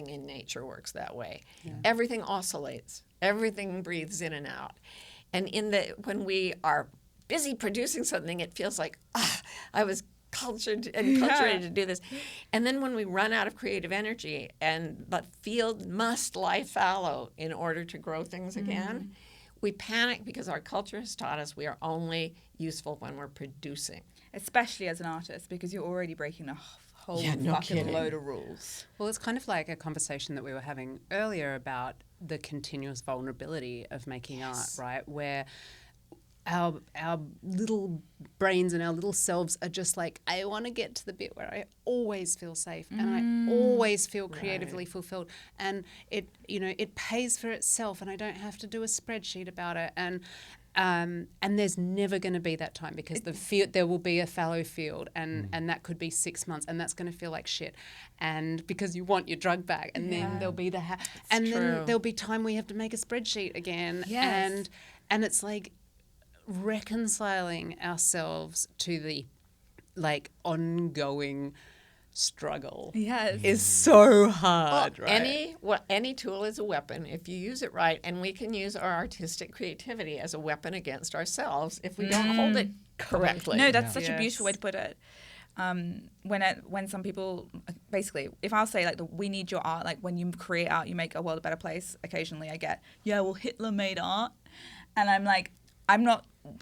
in nature works that way. Yeah. Everything oscillates. Everything breathes in and out. And when we are busy producing something, it feels like, I was cultured and cultivated to do this. And then when we run out of creative energy and the field must lie fallow in order to grow things again, we panic because our culture has taught us we are only useful when we're producing.
Especially as an artist, because you're already breaking a whole fucking load of rules.
Well, it's kind of like a conversation that we were having earlier about the continuous vulnerability of making art, right? Where our little brains and our little selves are just like, I want to get to the bit where I always feel safe and I always feel creatively fulfilled, and it pays for itself and I don't have to do a spreadsheet about it, and there's never going to be that time because there will be a fallow field and that could be 6 months and that's going to feel like shit, and because you want your drug back, and then there'll be then there'll be time we have to make a spreadsheet again, and it's like reconciling ourselves to the like ongoing
struggle
Yes.
is so hard, right? Any tool is a weapon if you use it right, and we can use our artistic creativity as a weapon against ourselves if we don't hold it correctly.
No, that's such a beautiful way to put it. When some people, basically, if I'll say, like, we need your art, like, when you create art, you make a world a better place, occasionally I get, well, Hitler made art. And I'm like,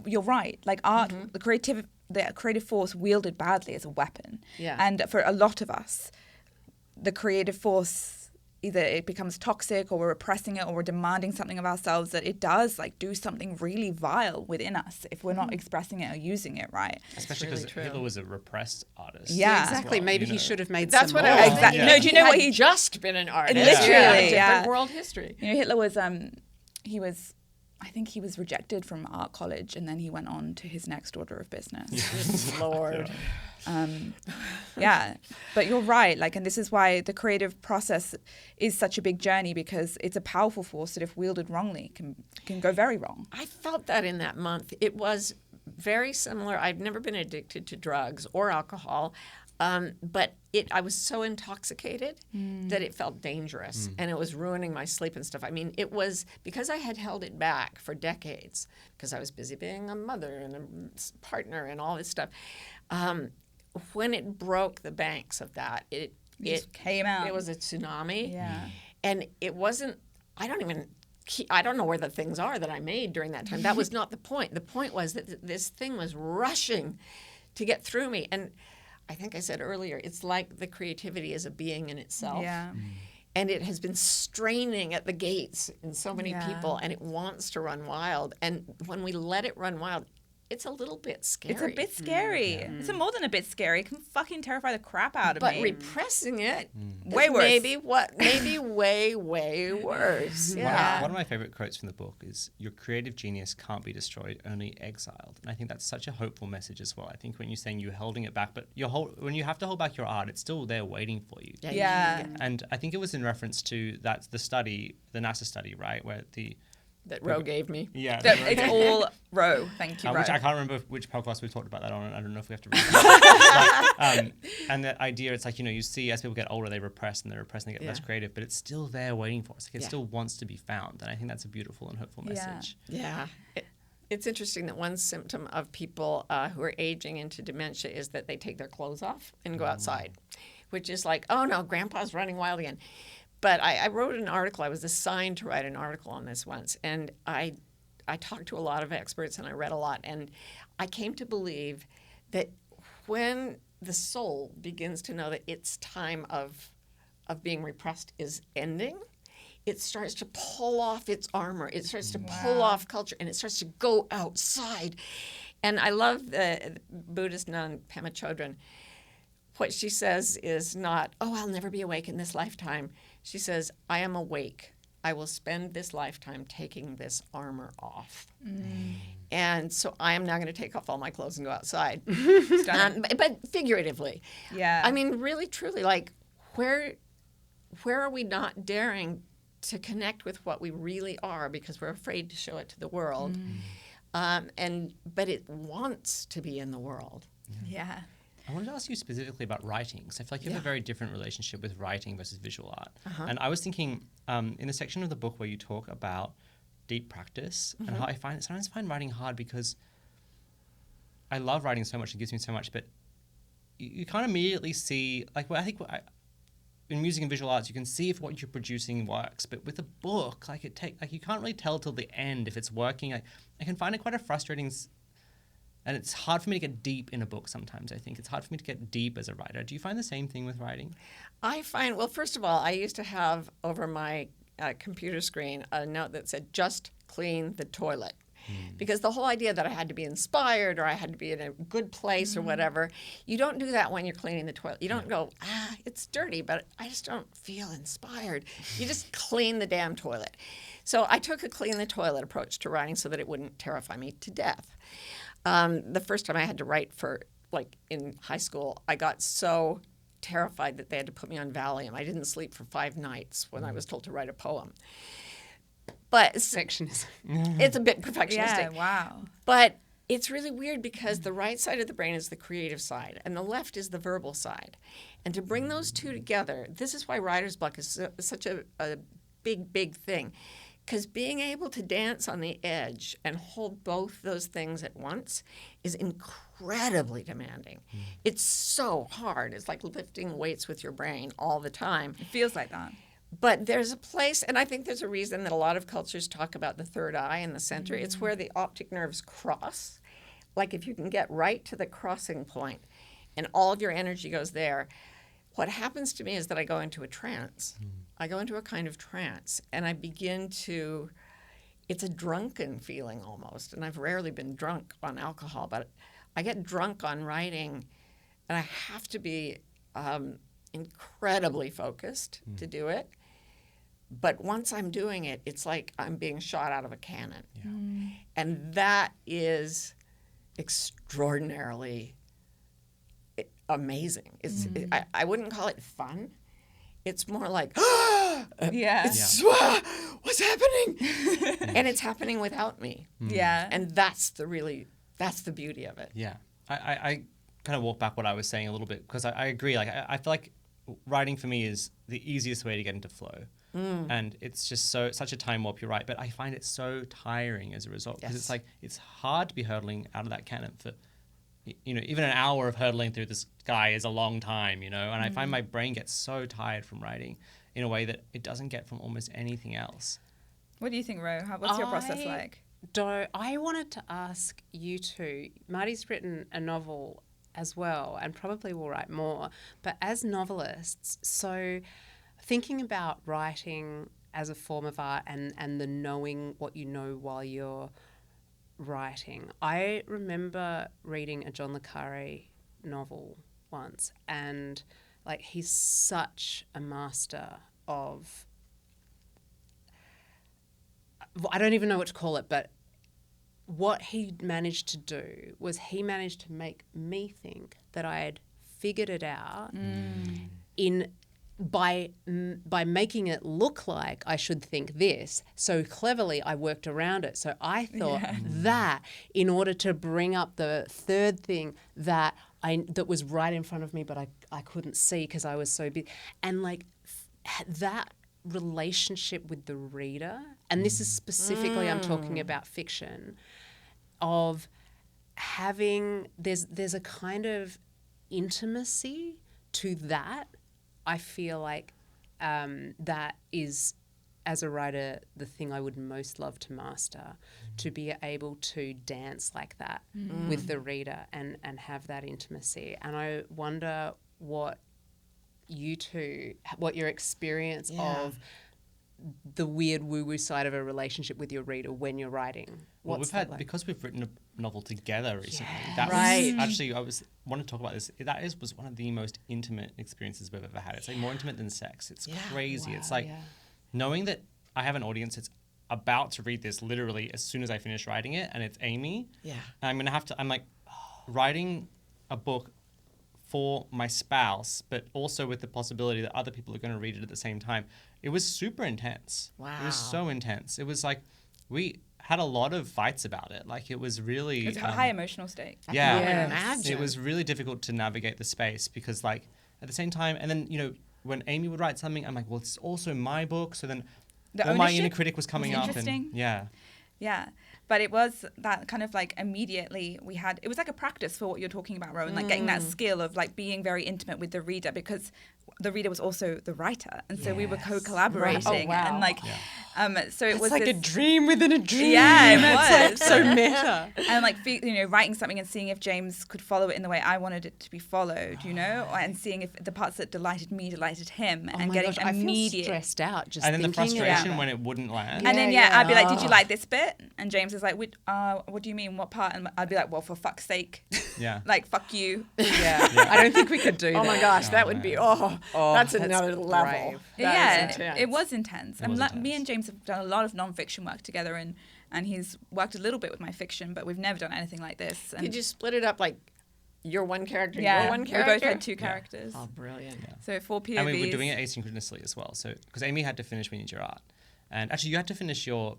you're right. Like, art, the creative force wielded badly as a weapon.
Yeah.
And for a lot of us, the creative force, either it becomes toxic, or we're repressing it, or we're demanding something of ourselves, that it does, like, do something really vile within us if we're not expressing it or using it right.
Especially because Hitler was a repressed artist.
Yeah,
exactly.
Well,
maybe he should have made
That's
some
what
more.
I was
Exactly.
thinking.
No, do you know what
he just been an artist?
Literally,
different world history.
You know, Hitler was I think he was rejected from art college, and then he went on to his next order of business.
Good Lord.
Yeah, but you're right. Like, and this is why the creative process is such a big journey, because it's a powerful force that, if wielded wrongly, can go very wrong.
I felt that in that month. It was very similar. I've never been addicted to drugs or alcohol, but I was so intoxicated that it felt dangerous, and it was ruining my sleep and stuff. I mean, it was because I had held it back for decades, because I was busy being a mother and a partner and all this stuff. When it broke the banks of that, it
came out.
It was a tsunami.
Yeah.
And it wasn't, I don't know where the things are that I made during that time. That was not the point. The point was that this thing was rushing to get through me. And I think I said earlier, it's like the creativity is a being in itself.
Yeah.
And it has been straining at the gates in so many people, and it wants to run wild. And when we let it run wild, it's a little bit scary.
It's a bit scary. It's more than a bit scary. It can fucking terrify the crap out of me.
But repressing it,
way worse.
Maybe way worse. Yeah.
One of my favorite quotes from the book is, "Your creative genius can't be destroyed, only exiled." And I think that's such a hopeful message as well. I think when you're saying you're holding it back, but when you have to hold back your art, it's still there waiting for you.
Yeah.
And I think it was in reference to the NASA study, right, where
that Roe gave me.
Yeah.
It's all Roe. Thank you, Roe.
Which I can't remember which podcast we talked about that on, and I don't know if we have to read it. And the idea, it's like, you see as people get older, they repress and they get less creative, but it's still there waiting for us. Like, it still wants to be found. And I think that's a beautiful and hopeful message.
Yeah. It's interesting that one symptom of people who are aging into dementia is that they take their clothes off and go outside, which is like, oh no, grandpa's running wild again. But I wrote an article. I was assigned to write an article on this once, and I talked to a lot of experts, and I read a lot, and I came to believe that when the soul begins to know that its time of being repressed is ending, it starts to pull off its armor. It starts to pull off culture, and it starts to go outside. And I love the Buddhist nun Pema Chodron. What she says is not, oh, I'll never be awake in this lifetime. She says, I am awake. I will spend this lifetime taking this armor off. And so I am now going to take off all my clothes and go outside. But figuratively.
Yeah.
I mean, really, truly, like, where are we not daring to connect with what we really are because we're afraid to show it to the world? But it wants to be in the world.
Yeah.
I wanted to ask you specifically about writing, because I feel like you have a very different relationship with writing versus visual art. And I was thinking, in the section of the book where you talk about deep practice and how I sometimes find writing hard because I love writing so much, it gives me so much, but you can't immediately see, in music and visual arts, you can see if what you're producing works, but with a book, you can't really tell till the end if it's working. I can find it quite a frustrating. And it's hard for me to get deep in a book sometimes, I think. It's hard for me to get deep as a writer. Do you find the same thing with writing?
I find, well, first of all, I used to have over my computer screen a note that said, just clean the toilet. Because the whole idea that I had to be inspired or I had to be in a good place or whatever, you don't do that when you're cleaning the toilet. You don't go, it's dirty, but I just don't feel inspired. You just clean the damn toilet. So I took a clean the toilet approach to writing so that it wouldn't terrify me to death. The first time I had to write in high school, I got so terrified that they had to put me on Valium. I didn't sleep for 5 nights when I was told to write a poem. But
Perfectionism.
It's a bit perfectionistic.
Yeah, wow.
But it's really weird because the right side of the brain is the creative side and the left is the verbal side. And to bring those two together, this is why writer's block is such a big thing. Because being able to dance on the edge and hold both those things at once is incredibly demanding. It's so hard. It's like lifting weights with your brain all the time.
It feels like that.
But there's a place, and I think there's a reason that a lot of cultures talk about the third eye in the center. It's where the optic nerves cross. Like if you can get right to the crossing point and all of your energy goes there, what happens to me is that I go into a trance. I go into a kind of trance, and I begin to, it's a drunken feeling almost, and I've rarely been drunk on alcohol, but I get drunk on writing, and I have to be incredibly focused to do it. But once I'm doing it, it's like I'm being shot out of a cannon. Yeah. And that is extraordinarily amazing. I wouldn't call it fun. It's more like, what's happening? And it's happening without me.
Yeah.
And that's the beauty of it.
Yeah. I kind of walk back what I was saying a little bit because I agree. Like I feel like writing for me is the easiest way to get into flow. And it's just such a time warp, you're right. But I find it so tiring as a result because it's like it's hard to be hurtling out of that cannon for, even an hour of hurtling through the sky is a long time, and I find my brain gets so tired from writing in a way that it doesn't get from almost anything else.
What do you think, Ro? What's your process like?
I wanted to ask you two. Marty's written a novel as well and probably will write more, but as novelists, so thinking about writing as a form of art and the knowing what you know while you're writing. I remember reading a John le Carré novel once, and like he's such a master of, I don't even know what to call it, but what he managed to do was he managed to make me think that I had figured it out by making it look like I should think this. So cleverly I worked around it. So I thought that in order to bring up the third thing that was right in front of me but I couldn't see because I was so busy. And like that relationship with the reader, and this is specifically I'm talking about fiction, of having there's a kind of intimacy to that. I feel like that is, as a writer, the thing I would most love to master, to be able to dance like that with the reader and have that intimacy. And I wonder what your experience of the weird woo-woo side of a relationship with your reader when you're writing.
Because we've written a novel together recently. That was actually, I want to talk about this. Was one of the most intimate experiences we've ever had. It's like more intimate than sex. It's crazy. Wow, it's like knowing that I have an audience that's about to read this literally as soon as I finish writing it, and it's Amie. Yeah. And I'm like writing a book for my spouse, but also with the possibility that other people are going to read it at the same time. It was super intense. Wow. It was so intense. It was like we had a lot of fights about it. Like it was really...
It was a high emotional state.
It was really difficult to navigate the space because like at the same time, and then, when Amie would write something, I'm like, well, it's also my book. So then all my inner critic was coming up. And
Yeah. But it was that kind of like immediately it was like a practice for what you're talking about, Rowan, like getting that skill of like being very intimate with the reader because the reader was also the writer. And so we were co-collaborating. Right. And like, so it was
like a dream within a dream.
Yeah, it was.
Like so meta.
And like, writing something and seeing if James could follow it in the way I wanted it to be followed, and seeing if the parts that delighted me delighted him and getting immediate.
I feel stressed out just
and then
thinking
the frustration when it wouldn't land.
And then I'd be like, did you like this bit? And James is like, what do you mean? What part? And I'd be like, well, for fuck's sake. Yeah. Like, fuck you.
Yeah. I don't think we could do that.
Oh my gosh, that would be, that's another level.
It was intense. Me and James have done a lot of non-fiction work together, and he's worked a little bit with my fiction, but we've never done anything like this.
Did you split it up like you're one character, you're one character?
We both had two characters.
Oh, brilliant. Yeah.
So 4 POVs.
And we were doing it asynchronously as well. So because Amie had to finish We Need Your Art. And actually you had to finish your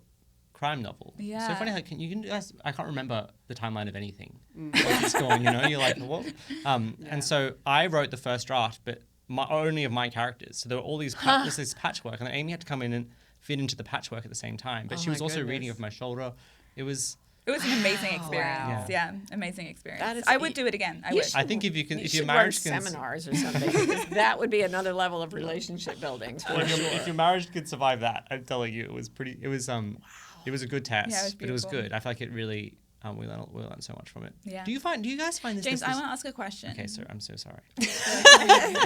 crime novel.
Yeah.
So funny how I can't remember the timeline of anything. It's going, you're like, what? And so I wrote the first draft, but only of my characters. So there were all these this patchwork, and then Amie had to come in and fit into the patchwork at the same time. But she was also reading over my shoulder. It was an
amazing experience.
Wow.
Yeah, amazing experience.
Is,
I would do it again. I would.
I think if your
marriage seminars or something, because that would be another level of relationship building.
If your marriage could survive that, I'm telling you, it was a good test, but it was good. I feel like it really we learned so much from it.
Yeah.
Do you guys find this?
James, I want to ask a question.
Okay, sir, I'm so sorry.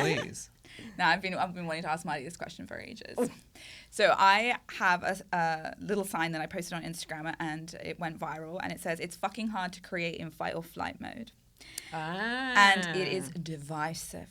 Please.
No, I've been wanting to ask Marty this question for ages. So I have a little sign that I posted on Instagram and it went viral, and it says, "It's fucking hard to create in fight or flight mode." And it is divisive.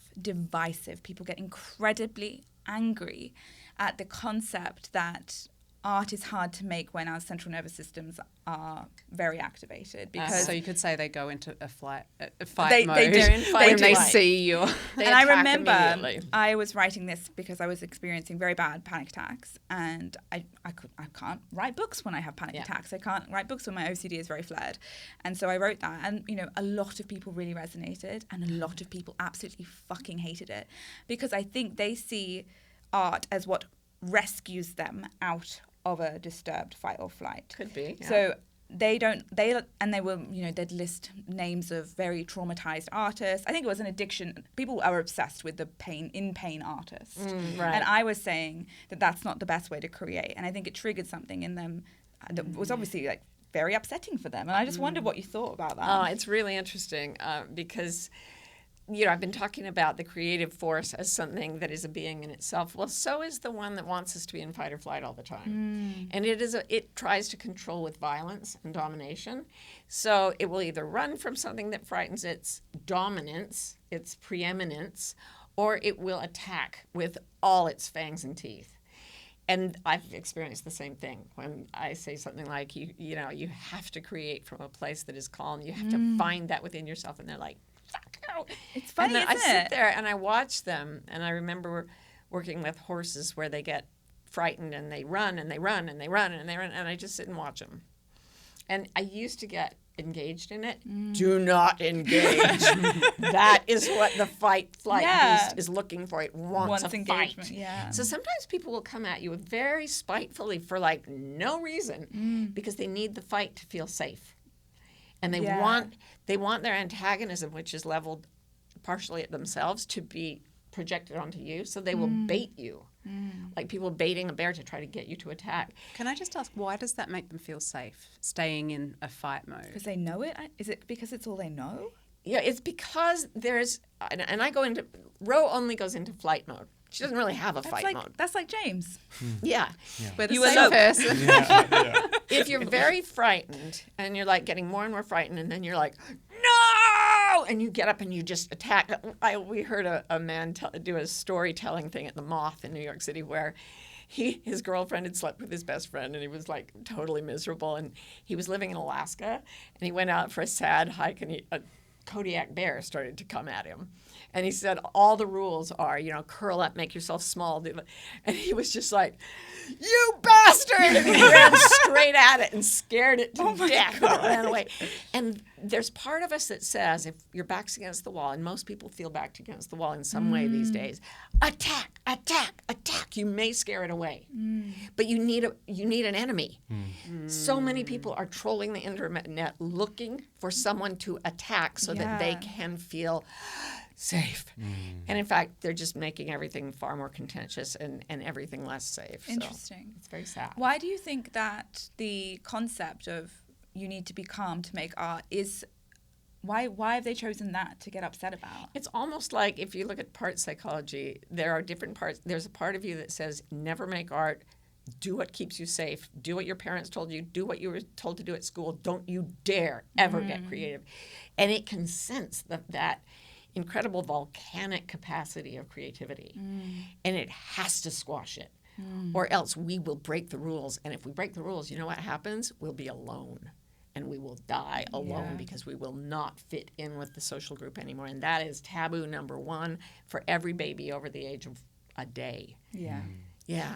People get incredibly angry at the concept that art is hard to make when our central nervous systems are very activated. Because
so you could say they go into a fight mode.
They're in fight
when they
flight.
see you.
And I remember I was writing this because I was experiencing very bad panic attacks, and I can't write books when I have panic attacks. I can't write books when my OCD is very flared. And so I wrote that, and a lot of people really resonated, and a lot of people absolutely fucking hated it, because I think they see art as what rescues them out of a disturbed fight or flight.
Could be. Yeah.
So they'd list names of very traumatized artists. I think it was an addiction. People are obsessed with the pain artist.
Right.
And I was saying that that's not the best way to create. And I think it triggered something in them that was obviously like very upsetting for them. And I just wondered what you thought about that.
Oh, it's really interesting because I've been talking about the creative force as something that is a being in itself. Well, so is the one that wants us to be in fight or flight all the time. And it tries to control with violence and domination. So it will either run from something that frightens its dominance, its preeminence, or it will attack with all its fangs and teeth. And I've experienced the same thing when I say something like, you have to create from a place that is calm. You have to find that within yourself. And they're like,
it's funny,
and then
isn't
I
it?
sit there and I watch them, and I remember working with horses where they get frightened and they run and they run and they run and they run, and I just sit and watch them. And I used to get engaged in it. Do not engage. That is what the fight flight beast is looking for. It wants a
engagement.
fight.
Yeah.
So sometimes people will come at you very spitefully for like no reason because they need the fight to feel safe. And they want their antagonism, which is leveled partially at themselves, to be projected onto you. So they will bait you, like people baiting a bear to try to get you to attack.
Can I just ask, why does that make them feel safe, staying in a fight mode?
Because they know it? Is it because it's all they know?
Yeah, it's because there's, and I go into, Ro only goes into flight mode. She doesn't really have a fight mode.
That's like James.
Yeah.
We're the
You
same
elope.
person.
If you're very frightened and you're like getting more and more frightened, and then you're like, no, and you get up and you just attack. We heard a man do a storytelling thing at the Moth in New York City where his girlfriend had slept with his best friend, and he was like totally miserable, and he was living in Alaska, and he went out for a sad hike, and a Kodiak bear started to come at him. And he said, all the rules are, curl up, make yourself small. And he was just like, you bastard! And he ran straight at it and scared it to death and ran away. And there's part of us that says, if your back's against the wall, and most people feel backed against the wall in some way these days, attack, attack, attack. You may scare it away. But you need an enemy. So many people are trolling the internet looking for someone to attack so that they can feel safe. And in fact, they're just making everything far more contentious and everything less safe.
Interesting.
So it's very sad.
Why do you think that the concept of you need to be calm to make art is, why have they chosen that to get upset about?
It's almost like if you look at part psychology, there are different parts. There's a part of you that says never make art. Do what keeps you safe. Do what your parents told you. Do what you were told to do at school. Don't you dare ever get creative. And it can sense that incredible volcanic capacity of creativity. And it has to squash it. Or else we will break the rules. And if we break the rules, you know what happens? We'll be alone. And we will die alone because we will not fit in with the social group anymore. And that is taboo number one for every baby over the age of a day.
Yeah.
Yeah.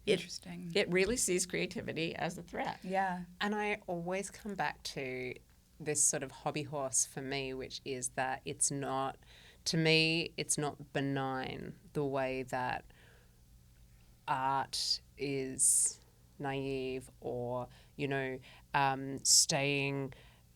Interesting.
It really sees creativity as a threat.
Yeah.
And I always come back to this sort of hobby horse for me, which is that it's not, to me, it's not benign the way that art is naive or, staying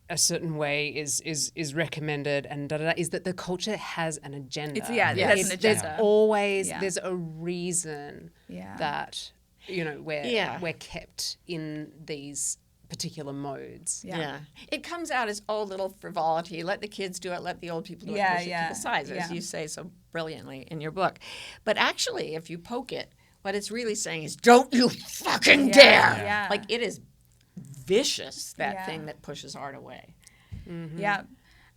a certain way is recommended and is that the culture has an agenda.
There's an agenda.
There's always, there's a reason that, we're kept in these particular modes.
Yeah. It comes out as, little frivolity. Let the kids do it. Let the old people do it. Push it to the sides, as you say so brilliantly in your book. But actually, if you poke it, what it's really saying is, don't you fucking dare.
Yeah.
Like, it is vicious, that thing that pushes art away.
Mm-hmm. Yeah.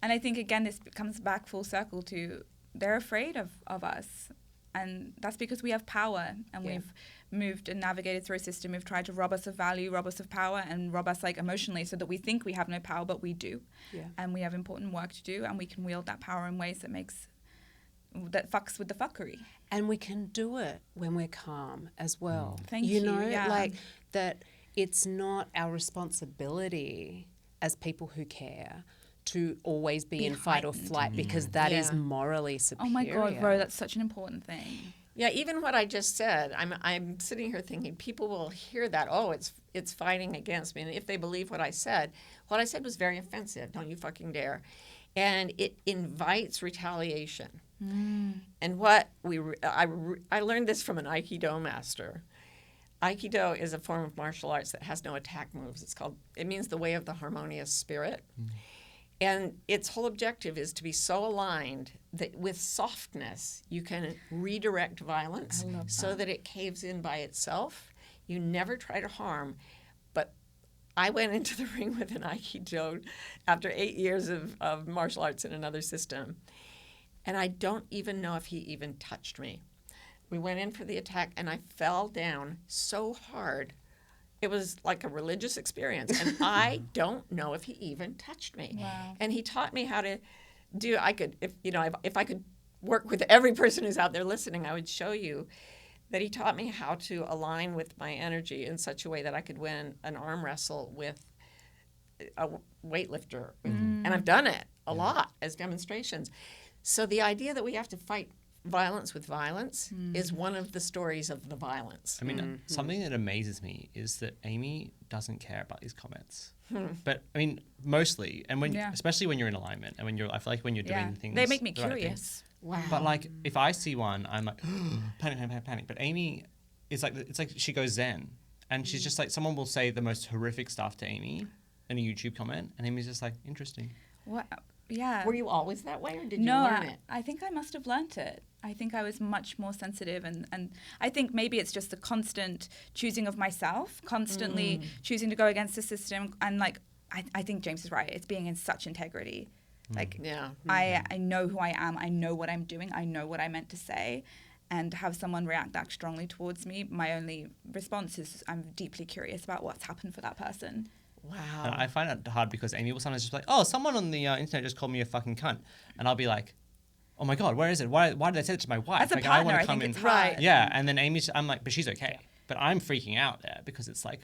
And I think, again, this comes back full circle to they're afraid of us. And that's because we have power and we've moved and navigated through a system. We've tried to rob us of value, rob us of power, and rob us emotionally so that we think we have no power, but we do. Yeah. And we have important work to do, and we can wield that power in ways that fucks with the fuckery.
And we can do it when we're calm as well.
Thank you.
Like that it's not our responsibility as people who care to always be in fight or flight because that is morally superior.
Oh my God, Ro, that's such an important thing.
Yeah, even what I just said, I'm sitting here thinking people will hear that, it's fighting against me. And if they believe what I said was very offensive. Don't you fucking dare. And it invites retaliation. And what I learned this from an Aikido master. Aikido is a form of martial arts that has no attack moves. It means the way of the harmonious spirit. And its whole objective is to be so aligned that with softness, you can redirect violence so that it caves in by itself. You never try to harm. But I went into the ring with an Aikido after 8 years of martial arts in another system. And I don't even know if he even touched me. We went in for the attack, and I fell down so hard. It was like a religious experience, and I don't know if he even touched me.
Wow.
And he taught me how to do. If I could work with every person who's out there listening, I would show you that he taught me how to align with my energy in such a way that I could win an arm wrestle with a weightlifter, and I've done it a lot as demonstrations. So the idea that we have to fight violence with violence is one of the stories of the violence.
I mean, something that amazes me is that Amie doesn't care about these comments. But I mean, mostly, and especially when you're in alignment, and I feel like when you're doing things,
they make me
curious.
Wow.
But like, if I see one, I'm like, panic. But Amie is like, it's like she goes zen, and she's just like, someone will say the most horrific stuff to Amie in a YouTube comment, and Amie's just like, interesting.
What? Yeah.
Were you always that way, or did you learn it?
I think I must have learnt it. I think I was much more sensitive, and I think maybe it's just the constant choosing of myself, constantly choosing to go against the system. And like, I think James is right. It's being in such integrity. Like, I know who I am. I know what I'm doing. I know what I meant to say. And have someone react that strongly towards me, my only response is I'm deeply curious about what's happened for that person.
Wow.
And I find it hard because Amie will sometimes just be like, someone on the internet just called me a fucking cunt. And I'll be like, oh my God, where is it? Why did I say it to my wife?
As a partner, I think it's right.
Yeah, and then I'm like, but she's okay. But I'm freaking out there because it's like,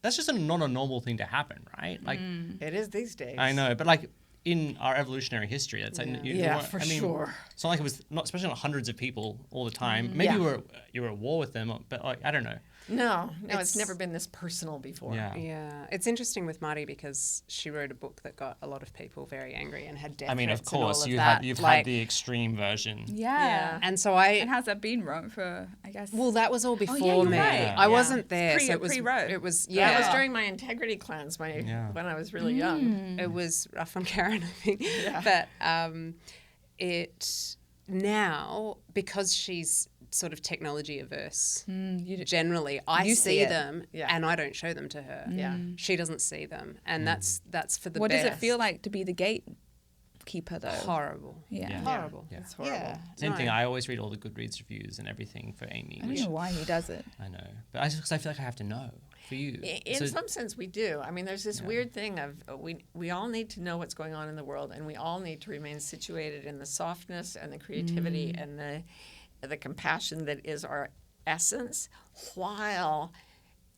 that's just not a normal thing to happen, right? Like,
it is these days.
I know, but like in our evolutionary history, that's like,
sure.
It's not like it was especially not hundreds of people all the time. Maybe you were at war with them, but like, I don't know.
No, it's never been this personal before.
Yeah. It's interesting with Marty because she wrote a book that got a lot of people very angry and had death threats.
I mean, of course,
you've
had the extreme version.
Yeah.
And so
And how's that been, Ron, for, I guess?
Well, that was all before me.
Right.
I wasn't there.
So it was
pre-wrote. It was,
That was during my integrity cleanse when I was really young.
It was rough on Karen, I think.
Yeah.
But it now, because she's sort of technology averse, generally, I see them and I don't show them to her.
Yeah.
She doesn't see them. And that's for the
What
best.
does it feel like to be the gatekeeper, though?
Horrible.
Yeah.
Horrible.
Yeah.
It's horrible.
Yeah.
Same thing. I always read all the Goodreads reviews and everything for Amie.
I don't know why he does it.
I know. But because I feel like I have to know for you.
In some sense, we do. I mean, there's this weird thing of we all need to know what's going on in the world, and we all need to remain situated in the softness and the creativity and the compassion that is our essence, while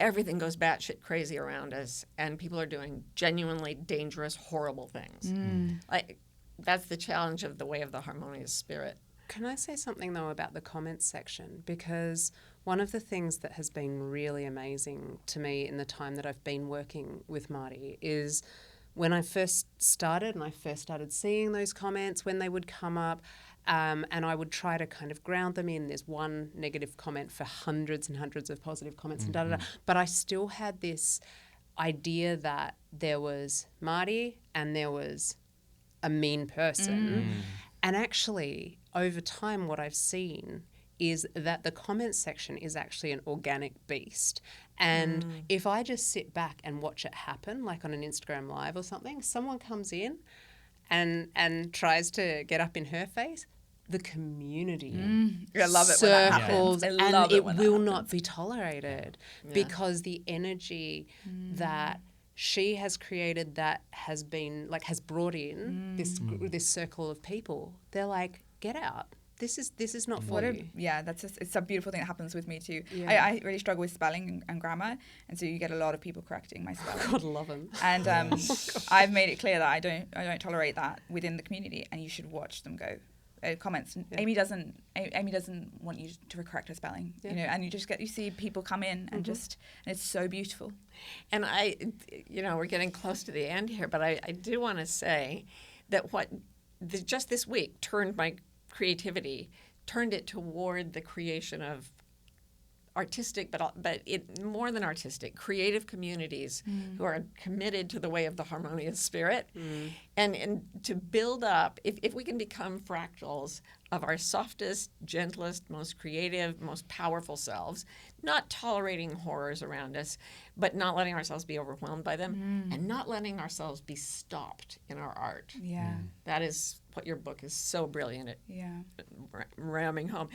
everything goes batshit crazy around us and people are doing genuinely dangerous, horrible things. Like, that's the challenge of the way of the harmonious spirit.
Can I say something, though, about the comments section? Because one of the things that has been really amazing to me in the time that I've been working with Marty is when I first started and I first started seeing those comments, when they would come up, and I would try to kind of ground them in. There's one negative comment for hundreds and hundreds of positive comments and da-da-da. But I still had this idea that there was Marty and there was a mean person. And actually, over time, what I've seen is that the comments section is actually an organic beast. And if I just sit back and watch it happen, like on an Instagram Live or something, someone comes in and tries to get up in her face, the community
I love it when that happens.
circles, and it will not be tolerated because the energy that she has created, that has been like, has brought in this circle of people. They're like, get out. This is not for you.
Yeah, it's a beautiful thing that happens with me too.
Yeah.
I really struggle with spelling and grammar, and so you get a lot of people correcting my spelling.
God love them.
And I've made it clear that I don't tolerate that within the community, and you should watch them go. Comments.
Yeah.
Amie doesn't want you to correct her spelling, and you see people come in and and it's so beautiful.
And we're getting close to the end here, but I do want to say that just this week turned my creativity, turned it toward the creation of artistic, but more than artistic, creative communities who are committed to the way of the harmonious spirit, and to build up, if we can become fractals of our softest, gentlest, most creative, most powerful selves, not tolerating horrors around us, but not letting ourselves be overwhelmed by them, and not letting ourselves be stopped in our art.
Yeah.
That is what your book is so brilliant at ramming home.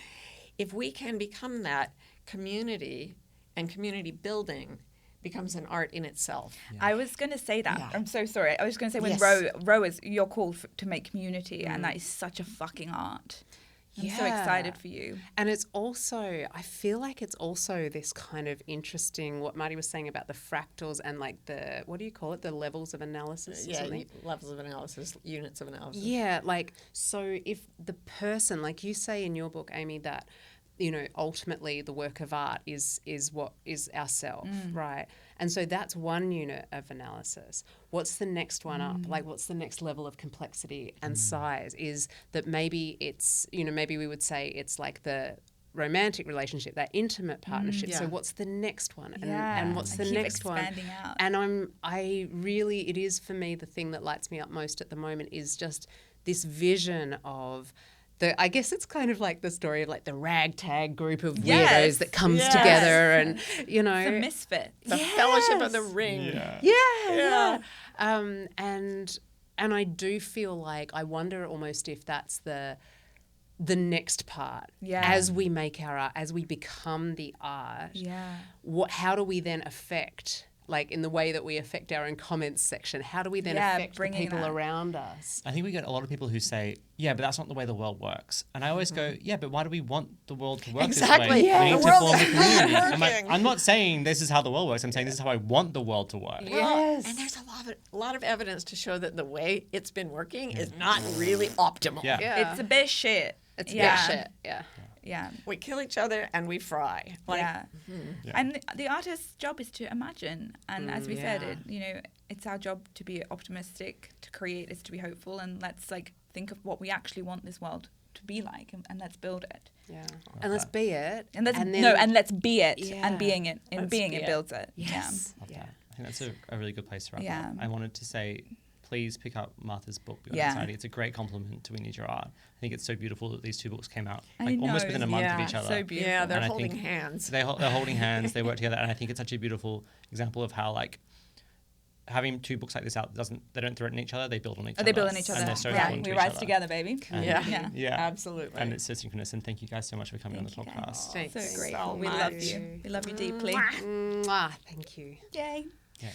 If we can become that, community and community building becomes an art in itself.
Yeah. I was going to say that. Yeah. I'm so sorry. I was going to say when rowers, you're called to make community, and that is such a fucking art. I'm so excited for you.
And it's also, I feel like it's also this kind of interesting, what Marty was saying about the fractals and like the, what do you call it? The levels of analysis or something?
Levels of analysis, units of analysis.
Yeah, like, so if the person, like you say in your book, Amie, that, ultimately the work of art is what is ourself, right? And so that's one unit of analysis. What's the next one up? Like, what's the next level of complexity and size? Is that maybe it's, maybe we would say it's like the romantic relationship, that intimate partnership. So what's the next one? And what's the next one?
Out.
And it is for me, the thing that lights me up most at the moment is just this vision of I guess it's kind of like the story of like the ragtag group of weirdos that comes together, and
the misfit,
the fellowship of the ring.
Yeah. And I do feel like, I wonder almost if that's the next part. As we make our art, as we become the art. How do we then affect? Like, in the way that we affect our own comments section, how do we then affect the people around us?
I think we get a lot of people who say, but that's not the way the world works. And I always go, but why do we want the world to work this way?
Yeah.
We need to form a community. I'm not saying this is how the world works. I'm saying this is how I want the world to work.
Yes. And there's a lot of evidence to show that the way it's been working is not really optimal.
Yeah. It's a bit shit.
It's a bit shit.
Yeah.
We kill each other and we fry.
And the artist's job is to imagine. And as we said, it's our job to be optimistic, to create is to be hopeful, and let's think of what we actually want this world to be like, and let's build it.
Yeah. And let's be it.
And let's be it. And being it. And being it builds it.
Yes.
Yeah. I think that's a really good place to wrap up. I wanted to say, please pick up Martha's book, Bewildered Axiety. It's a great compliment to We Need Your Art. I think it's so beautiful that these two books came out almost within a month of each other.
So beautiful.
Yeah, they're holding hands.
They're holding hands. They work together, and I think it's such a beautiful example of how having two books like this out they don't threaten each other. They build on each other.
They build on each other.
And they're so
we rise together, baby.
Yeah,
absolutely.
And it's so synchronous. And thank you guys so much for coming on the podcast.
Thanks.
So grateful.
So
we love you. We love you deeply.
Mwah. Thank you.
Yay.
Yeah.